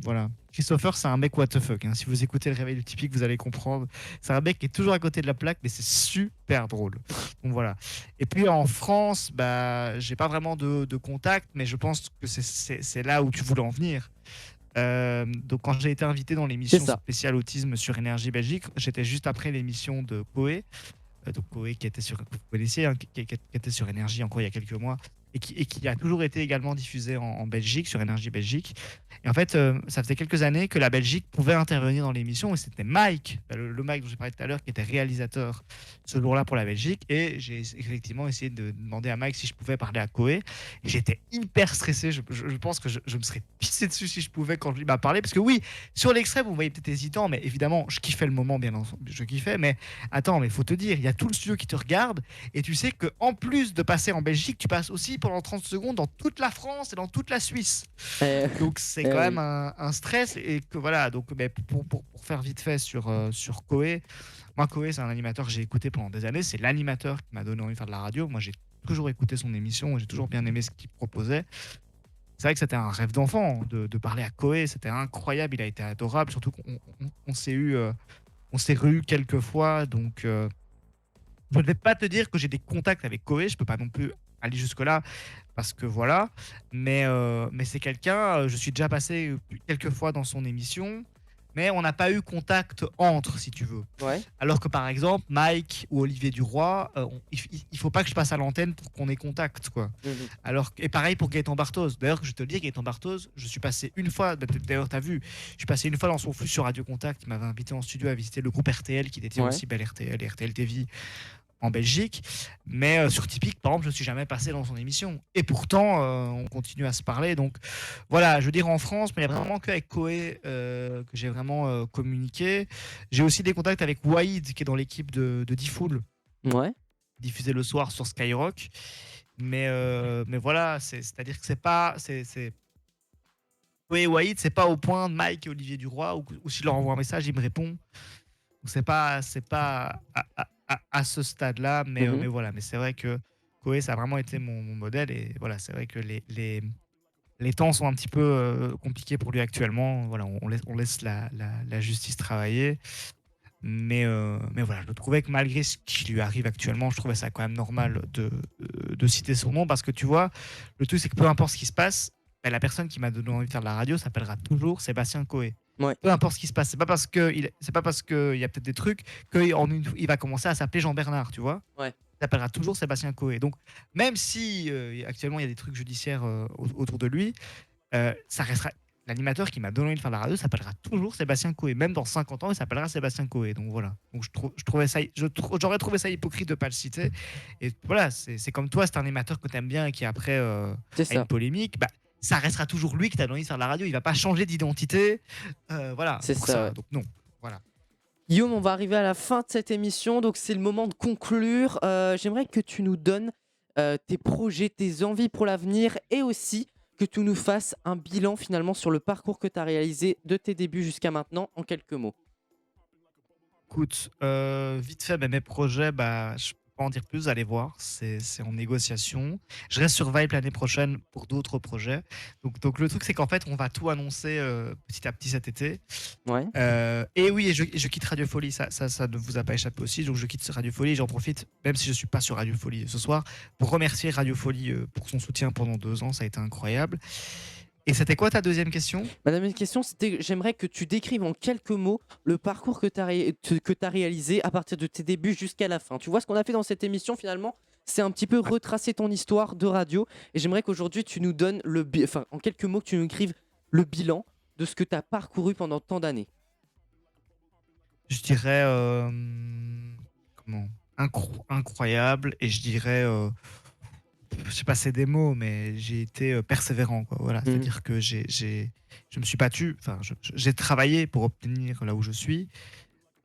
Voilà. Christopher, c'est un mec what the fuck, hein. Si vous écoutez le réveil du Typique, vous allez comprendre. C'est un mec qui est toujours à côté de la plaque, mais c'est super drôle. Donc voilà. Et puis en France, bah, j'ai pas vraiment de contact, mais je pense que c'est là où tu voulais en venir. Donc quand j'ai été invité dans c'est l'émission ça. spéciale autisme sur Énergie Belgique, j'étais juste après l'émission de Koé. Donc Koé qui était vous connaissiez, hein, qui était sur Énergie encore il y a quelques mois et qui a toujours été également diffusé en Belgique sur Énergie Belgique. Et en fait, ça faisait quelques années que la Belgique pouvait intervenir dans l'émission et c'était Mike, le Mike dont j'ai parlé tout à l'heure, qui était réalisateur ce jour-là pour la Belgique. Et j'ai effectivement essayé de demander à Mike si je pouvais parler à Koé. Et j'étais hyper stressé. Je pense que je me serais pissé dessus si je pouvais quand lui m'a parlé. Parce que oui, sur l'extrait, vous voyez peut-être hésitant, mais évidemment, je kiffais le moment, bien entendu. Je kiffais, mais attends, mais faut te dire, il y a tout le studio qui te regarde et tu sais qu'en plus de passer en Belgique, tu passes aussi pendant 30 secondes dans toute la France et dans toute la Suisse. Euh, Donc c'est quand même un stress et que voilà. Donc mais pour faire vite fait sur Koé, moi Koé c'est un animateur que j'ai écouté pendant des années. C'est l'animateur qui m'a donné envie de faire de la radio. Moi j'ai toujours écouté son émission, j'ai toujours bien aimé ce qu'il proposait. C'est vrai que c'était un rêve d'enfant de parler à Koé. C'était incroyable, il a été adorable. Surtout qu'on on s'est re quelques fois. Donc je ne vais pas te dire que j'ai des contacts avec Koé. Je peux pas non plus aller jusque là parce que voilà, mais c'est quelqu'un, je suis déjà passé quelques fois dans son émission, mais on n'a pas eu contact entre, si tu veux. ouais. Alors que par exemple, Mike ou Olivier Duroy, il faut pas que je passe à l'antenne pour qu'on ait contact, quoi. Mhm. Et pareil pour Gaëtan Barthoz. D'ailleurs, je te le dis, Gaëtan Barthoz, je suis passé une fois, d'ailleurs, tu as vu, je suis passé une fois dans son flux sur Radio Contact, il m'avait invité en studio à visiter le groupe RTL qui détient Ouais. aussi Bel RTL et RTL TV en Belgique, mais sur Typique, par exemple, je ne suis jamais passé dans son émission. Et pourtant, on continue à se parler. Donc voilà, je veux dire en France, mais il n'y a vraiment qu'avec Koé que j'ai vraiment communiqué. J'ai aussi des contacts avec Waïd, qui est dans l'équipe de D-Fool, Ouais. diffusé le soir sur Skyrock. Mais voilà, c'est-à-dire que c'est pas... Koé et Waïd, c'est pas au point de Mike et Olivier Duroy, ou si je leur envoie un message, ils me répondent. Donc c'est pas à ce stade-là, mais Mhm. voilà. Mais c'est vrai que Koé, ça a vraiment été mon modèle. Et voilà, c'est vrai que les temps sont un petit peu compliqués pour lui actuellement. Voilà, on laisse la justice travailler. Mais voilà, je trouvais que malgré ce qui lui arrive actuellement, je trouvais ça quand même normal de citer son nom parce que tu vois, le truc c'est que peu importe ce qui se passe, ben, la personne qui m'a donné envie de faire de la radio s'appellera toujours Sébastien Koé. Ouais. Peu importe ce qui se passe, c'est pas parce que il y a peut-être des trucs il va commencer à s'appeler Jean Bernard, tu vois. Ouais. Il s'appellera toujours Sébastien Koé. Donc même si actuellement il y a des trucs judiciaires autour de lui, ça restera l'animateur qui m'a donné envie de faire la radio s'appellera toujours Sébastien Koé. Même dans 50 ans, il s'appellera Sébastien Koé. Donc voilà. Donc j'aurais trouvé ça hypocrite de pas le citer. Et voilà, c'est comme toi, c'est un animateur que tu aimes bien et qui après C'est a une ça. polémique. Bah, ça restera toujours lui qui t'a donné envie de faire de la radio. Il va pas changer d'identité. Voilà. C'est pour ça, ouais. Donc non. Voilà. Guillaume, on va arriver à la fin de cette émission, donc c'est le moment de conclure. J'aimerais que tu nous donnes tes projets, tes envies pour l'avenir et aussi que tu nous fasses un bilan finalement sur le parcours que tu as réalisé de tes débuts jusqu'à maintenant en quelques mots. Écoute, vite fait, bah, mes projets, bah, pas en dire plus, allez voir, c'est en négociation. Je reste sur Vibe l'année prochaine pour d'autres projets. Donc le truc, c'est qu'en fait, on va tout annoncer petit à petit cet été. Ouais. Et oui, et je quitte Radio Folie, ça ne vous a pas échappé aussi. Donc je quitte Radio Folie et j'en profite, même si je ne suis pas sur Radio Folie ce soir, pour remercier Radio Folie pour son soutien pendant 2 ans. Ça a été incroyable. Et c'était quoi ta deuxième question? Madame, une question, c'était j'aimerais que tu décrives en quelques mots le parcours que tu as réalisé à partir de tes débuts jusqu'à la fin. Tu vois, ce qu'on a fait dans cette émission, finalement, c'est un petit peu retracer ton histoire de radio. Et j'aimerais qu'aujourd'hui, tu nous donnes en quelques mots, que tu nous écrives le bilan de ce que tu as parcouru pendant tant d'années. Je dirais comment incroyable, et je dirais je sais pas, c'est des mots, mais j'ai été persévérant, quoi. Voilà, c'est-à-dire que je me suis battu, enfin, j'ai travaillé pour obtenir là où je suis.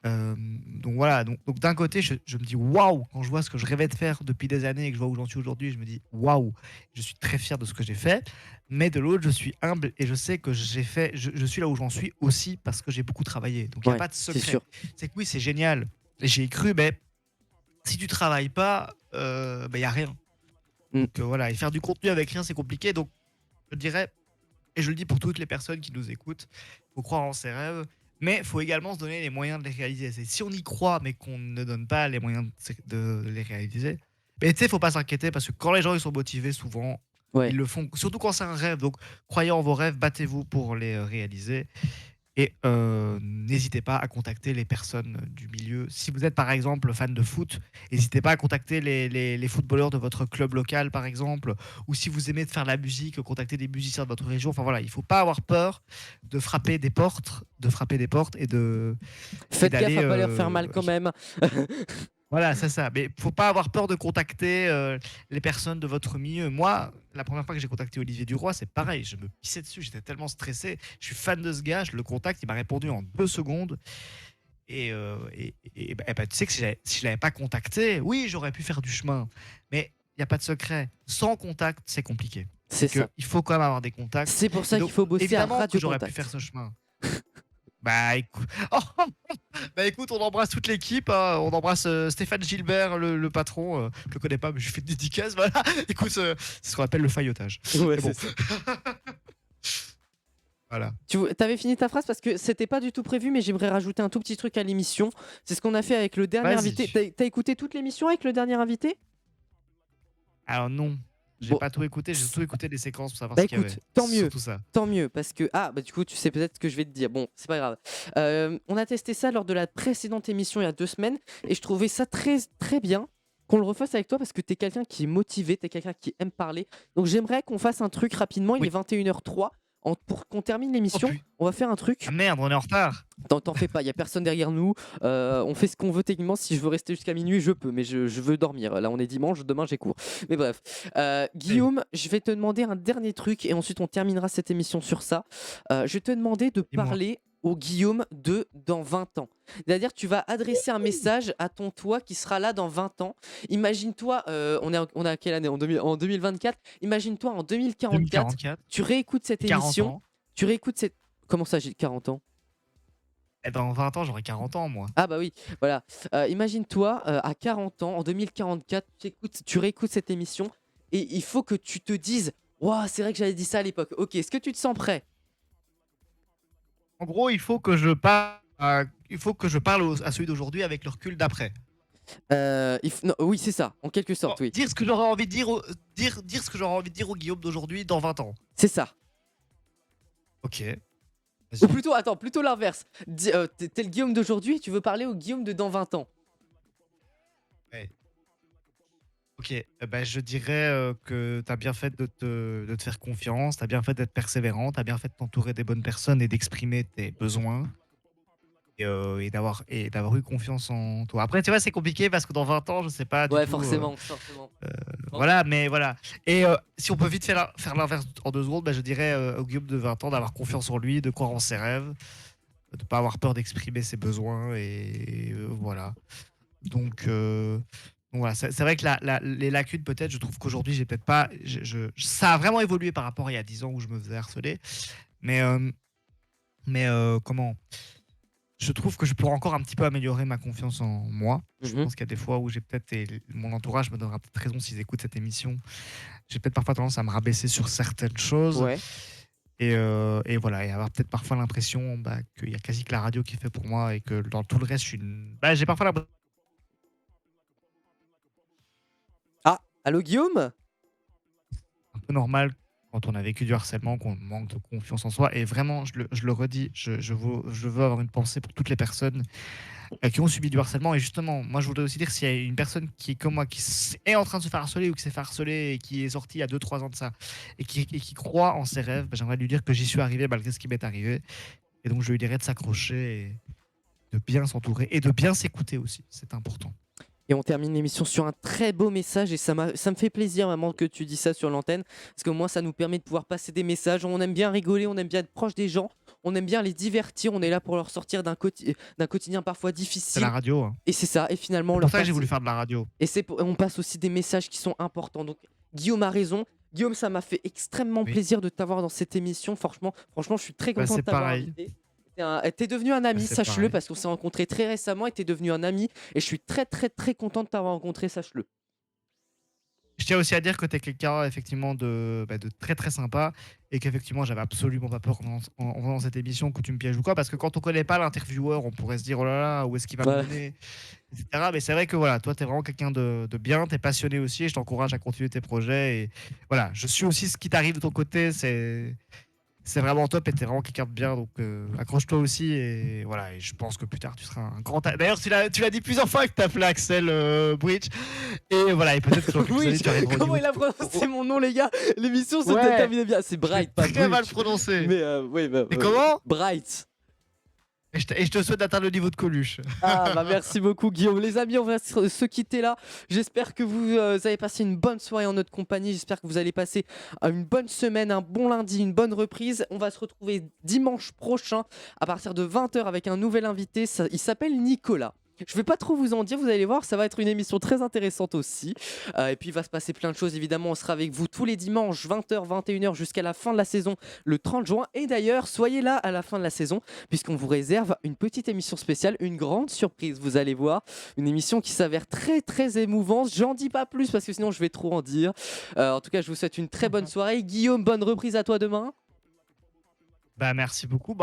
Donc voilà, donc d'un côté, je me dis waouh, quand je vois ce que je rêvais de faire depuis des années et que je vois où j'en suis aujourd'hui, je me dis waouh, je suis très fier de ce que j'ai fait. Mais de l'autre, je suis humble et je sais que je suis là où j'en suis aussi parce que j'ai beaucoup travaillé. Donc il n'y a Ouais, pas de c'est secret. sûr. C'est que oui, c'est génial. Et j'y ai cru, mais si tu travailles pas, il n'y a rien. Donc voilà, et faire du contenu avec rien, c'est compliqué. Donc je dirais, et je le dis pour toutes les personnes qui nous écoutent, il faut croire en ses rêves, mais il faut également se donner les moyens de les réaliser. Si on y croit, mais qu'on ne donne pas les moyens de les réaliser, mais tu sais, il ne faut pas s'inquiéter parce que quand les gens ils sont motivés, souvent, Ouais. ils le font, surtout quand c'est un rêve. Donc croyez en vos rêves, battez-vous pour les réaliser. Et n'hésitez pas à contacter les personnes du milieu. Si vous êtes par exemple fan de foot, n'hésitez pas à contacter les footballeurs de votre club local par exemple. Ou si vous aimez de faire de la musique, contactez des musiciens de votre région. Enfin voilà, il ne faut pas avoir peur de frapper des portes, et Faites gaffe d'aller, à pas leur faire mal quand même. voilà, c'est ça. Mais il faut pas avoir peur de contacter les personnes de votre milieu. Moi, la première fois que j'ai contacté Olivier Duroy, c'est pareil. Je me pissais dessus. J'étais tellement stressé. Je suis fan de ce gars. Je le contacte. Il m'a répondu en 2 secondes. Et tu sais que si je l'avais pas contacté, oui, j'aurais pu faire du chemin. Mais il n'y a pas de secret. Sans contact, c'est compliqué. C'est ça. Il faut quand même avoir des contacts. C'est pour ça Donc, qu'il faut bosser à évidemment Radio que j'aurais pu Contact. faire ce chemin. Bah écoute, bah écoute, on embrasse toute l'équipe, hein. On embrasse Stéphane Gilbert, le patron. Je le connais pas, mais je lui fais une dédicace. Voilà. Écoute, c'est ce qu'on appelle le faillotage. Ouais, Mais bon. c'est ça. Voilà. Tu avais fini ta phrase parce que c'était pas du tout prévu, mais j'aimerais rajouter un tout petit truc à l'émission. C'est ce qu'on a fait avec le dernier Vas-y. invité. T'as écouté toute l'émission avec le dernier invité? Alors non, j'ai Bon. pas tout écouté, j'ai surtout écouté des séquences pour savoir Bah ce qu'il y écoute, avait. tant mieux. Surtout ça. Tant mieux, parce que... Ah, bah du coup, tu sais peut-être ce que je vais te dire. Bon, c'est pas grave. On a testé ça lors de la précédente émission il y a 2 semaines, et je trouvais ça très, très bien qu'on le refasse avec toi, parce que t'es quelqu'un qui est motivé, t'es quelqu'un qui aime parler. Donc j'aimerais qu'on fasse un truc rapidement, il Oui. est 21h03. Pour qu'on termine l'émission, Oh, putain. on va faire un truc. Ah merde, on est en retard. T'en fais pas, il y a personne derrière nous. On fait ce qu'on veut techniquement. Si je veux rester jusqu'à minuit, je peux, mais je veux dormir. Là, on est dimanche, demain j'ai cours. Mais bref, Guillaume, je vais te demander un dernier truc et ensuite on terminera cette émission sur ça. Je vais te demander de Dis-moi. parler au Guillaume de dans 20 ans. C'est-à-dire que tu vas adresser un message à ton toi qui sera là dans 20 ans. Imagine-toi, on est à quelle année en 2024. Imagine-toi en 2044. 2044, Tu réécoutes cette 40 émission. ans. Tu réécoutes cette... Comment ça, j'ai 40 ans? Eh ben, en 20 ans, j'aurai 40 ans, moi. Ah bah oui, voilà. Imagine-toi, à 40 ans, en 2044, tu réécoutes cette émission et il faut que tu te dises « Waouh, c'est vrai que j'avais dit ça à l'époque. Ok, est-ce que tu te sens prêt ?» En gros, il faut que je parle à celui d'aujourd'hui avec le recul d'après. Non, oui, c'est ça, en quelque sorte, oui. Dire ce que j'aurais envie de dire dire ce que j'aurais envie de dire au Guillaume d'aujourd'hui dans 20 ans. C'est ça. Ok. Ou plutôt, attends, plutôt l'inverse. T'es le Guillaume d'aujourd'hui et tu veux parler au Guillaume de dans 20 ans. Ok, ben, je dirais que tu as bien fait de te faire confiance, tu as bien fait d'être persévérant, tu as bien fait de t'entourer des bonnes personnes et d'exprimer tes besoins et d'avoir eu confiance en toi. Après, tu vois, c'est compliqué parce que dans 20 ans, je sais pas. Ouais, tout, forcément. Voilà, mais voilà. Et si on peut vite faire l'inverse en 2 secondes, ben, je dirais au Guillaume de 20 ans d'avoir confiance en lui, de croire en ses rêves, de ne pas avoir peur d'exprimer ses besoins et voilà. Donc voilà, c'est vrai que les lacunes, peut-être, je trouve qu'aujourd'hui, j'ai peut-être pas. Ça a vraiment évolué par rapport à il y a 10 ans où je me faisais harceler. Mais comment je trouve que je pourrais encore un petit peu améliorer ma confiance en moi. Je Mhm. pense qu'il y a des fois où j'ai peut-être, et mon entourage me donnera peut-être raison s'ils écoutent cette émission, j'ai peut-être parfois tendance à me rabaisser sur certaines choses. Ouais. Et voilà, et avoir peut-être parfois l'impression qu'il y a quasi que la radio qui est fait pour moi et que dans tout le reste, j'ai parfois l'impression Ah, allô Guillaume? un peu normal quand on a vécu du harcèlement, qu'on manque de confiance en soi. Et vraiment, je le redis, je veux avoir une pensée pour toutes les personnes qui ont subi du harcèlement. Et justement, moi, je voudrais aussi dire s'il y a une personne qui est comme moi, est en train de se faire harceler ou qui s'est fait harceler et qui est sortie il y a 2-3 ans de ça et qui croit en ses rêves, j'aimerais lui dire que j'y suis arrivé malgré ce qui m'est arrivé. Et donc, je lui dirais de s'accrocher et de bien s'entourer et de bien s'écouter aussi. C'est important. Et on termine l'émission sur un très beau message et ça me fait plaisir vraiment que tu dis ça sur l'antenne parce que moi ça nous permet de pouvoir passer des messages. On aime bien rigoler, on aime bien être proche des gens, on aime bien les divertir, on est là pour leur sortir d'un quotidien parfois C'est difficile. la radio. Hein. Et c'est ça, et finalement on C'est leur pour ça que j'ai passe- voulu faire de la radio. Et on passe aussi des messages qui sont importants. Donc Guillaume a raison. Guillaume, ça m'a fait extrêmement Oui. plaisir de t'avoir dans cette émission. Franchement, je suis très content c'est de t'avoir pareil. invité. T'es devenu un ami, c'est sache-le, pareil. parce qu'on s'est rencontrés très récemment et t'es devenu un ami. Et je suis très très très content de t'avoir rencontré, sache-le. Je tiens aussi à dire que tu es quelqu'un effectivement de très très sympa et qu'effectivement j'avais absolument pas peur en faisant cette émission que tu me pièges ou quoi, parce que quand on connaît pas l'intervieweur, on pourrait se dire oh là là, où est-ce qu'il va Ouais. me mener, etc. Mais c'est vrai que voilà, toi tu es vraiment quelqu'un de bien, tu es passionné aussi et je t'encourage à continuer tes projets. Et voilà, je suis aussi ce qui t'arrive de ton côté, c'est vraiment top et t'es vraiment quelqu'un de bien, donc accroche-toi aussi. Et voilà, et je pense que plus tard tu seras un grand. D'ailleurs, tu l'as dit plusieurs fois que tu appelé Axel Bridge. Et voilà, et peut-être que dans quelques Oui, années, tu arriveras au comment niveau il a prononcé mon nom, les gars? L'émission se Ouais. terminait bien. C'est Bright, pas très mal Bridge. prononcé. Mais oui, Et comment Bright. Et je te souhaite d'atteindre le niveau de Coluche. Ah bah merci beaucoup Guillaume. Les amis, on va se quitter là. J'espère que vous avez passé une bonne soirée en notre compagnie. J'espère que vous allez passer une bonne semaine, un bon lundi, une bonne reprise. On va se retrouver dimanche prochain à partir de 20h avec un nouvel invité. Il s'appelle Nicolas. Je vais pas trop vous en dire, vous allez voir, ça va être une émission très intéressante aussi. Et puis il va se passer plein de choses, évidemment, on sera avec vous tous les dimanches, 20h, 21h jusqu'à la fin de la saison, le 30 juin. Et d'ailleurs, soyez là à la fin de la saison, puisqu'on vous réserve une petite émission spéciale, une grande surprise, vous allez voir. Une émission qui s'avère très très émouvante. J'en dis pas plus parce que sinon je vais trop en dire. En tout cas, je vous souhaite une très bonne soirée. Guillaume, bonne reprise à toi demain. Merci beaucoup.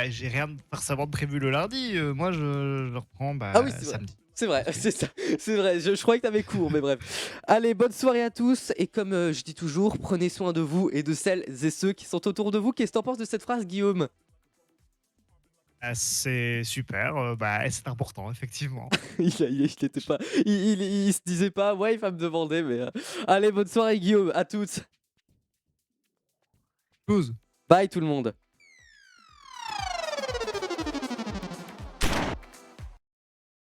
J'ai rien forcément de prévu le lundi. Moi, je reprends Ah oui, c'est vrai. samedi. C'est vrai, c'est ça, c'est vrai, je croyais que t'avais cours, mais bref. Allez, bonne soirée à tous, et comme je dis toujours, prenez soin de vous et de celles et ceux qui sont autour de vous. Qu'est-ce que t'en penses de cette phrase, Guillaume? C'est super. C'est important, effectivement. il était pas, il se disait pas, ouais, il va me demander, mais... Allez, bonne soirée, Guillaume, à toutes. 12. Bye tout le monde.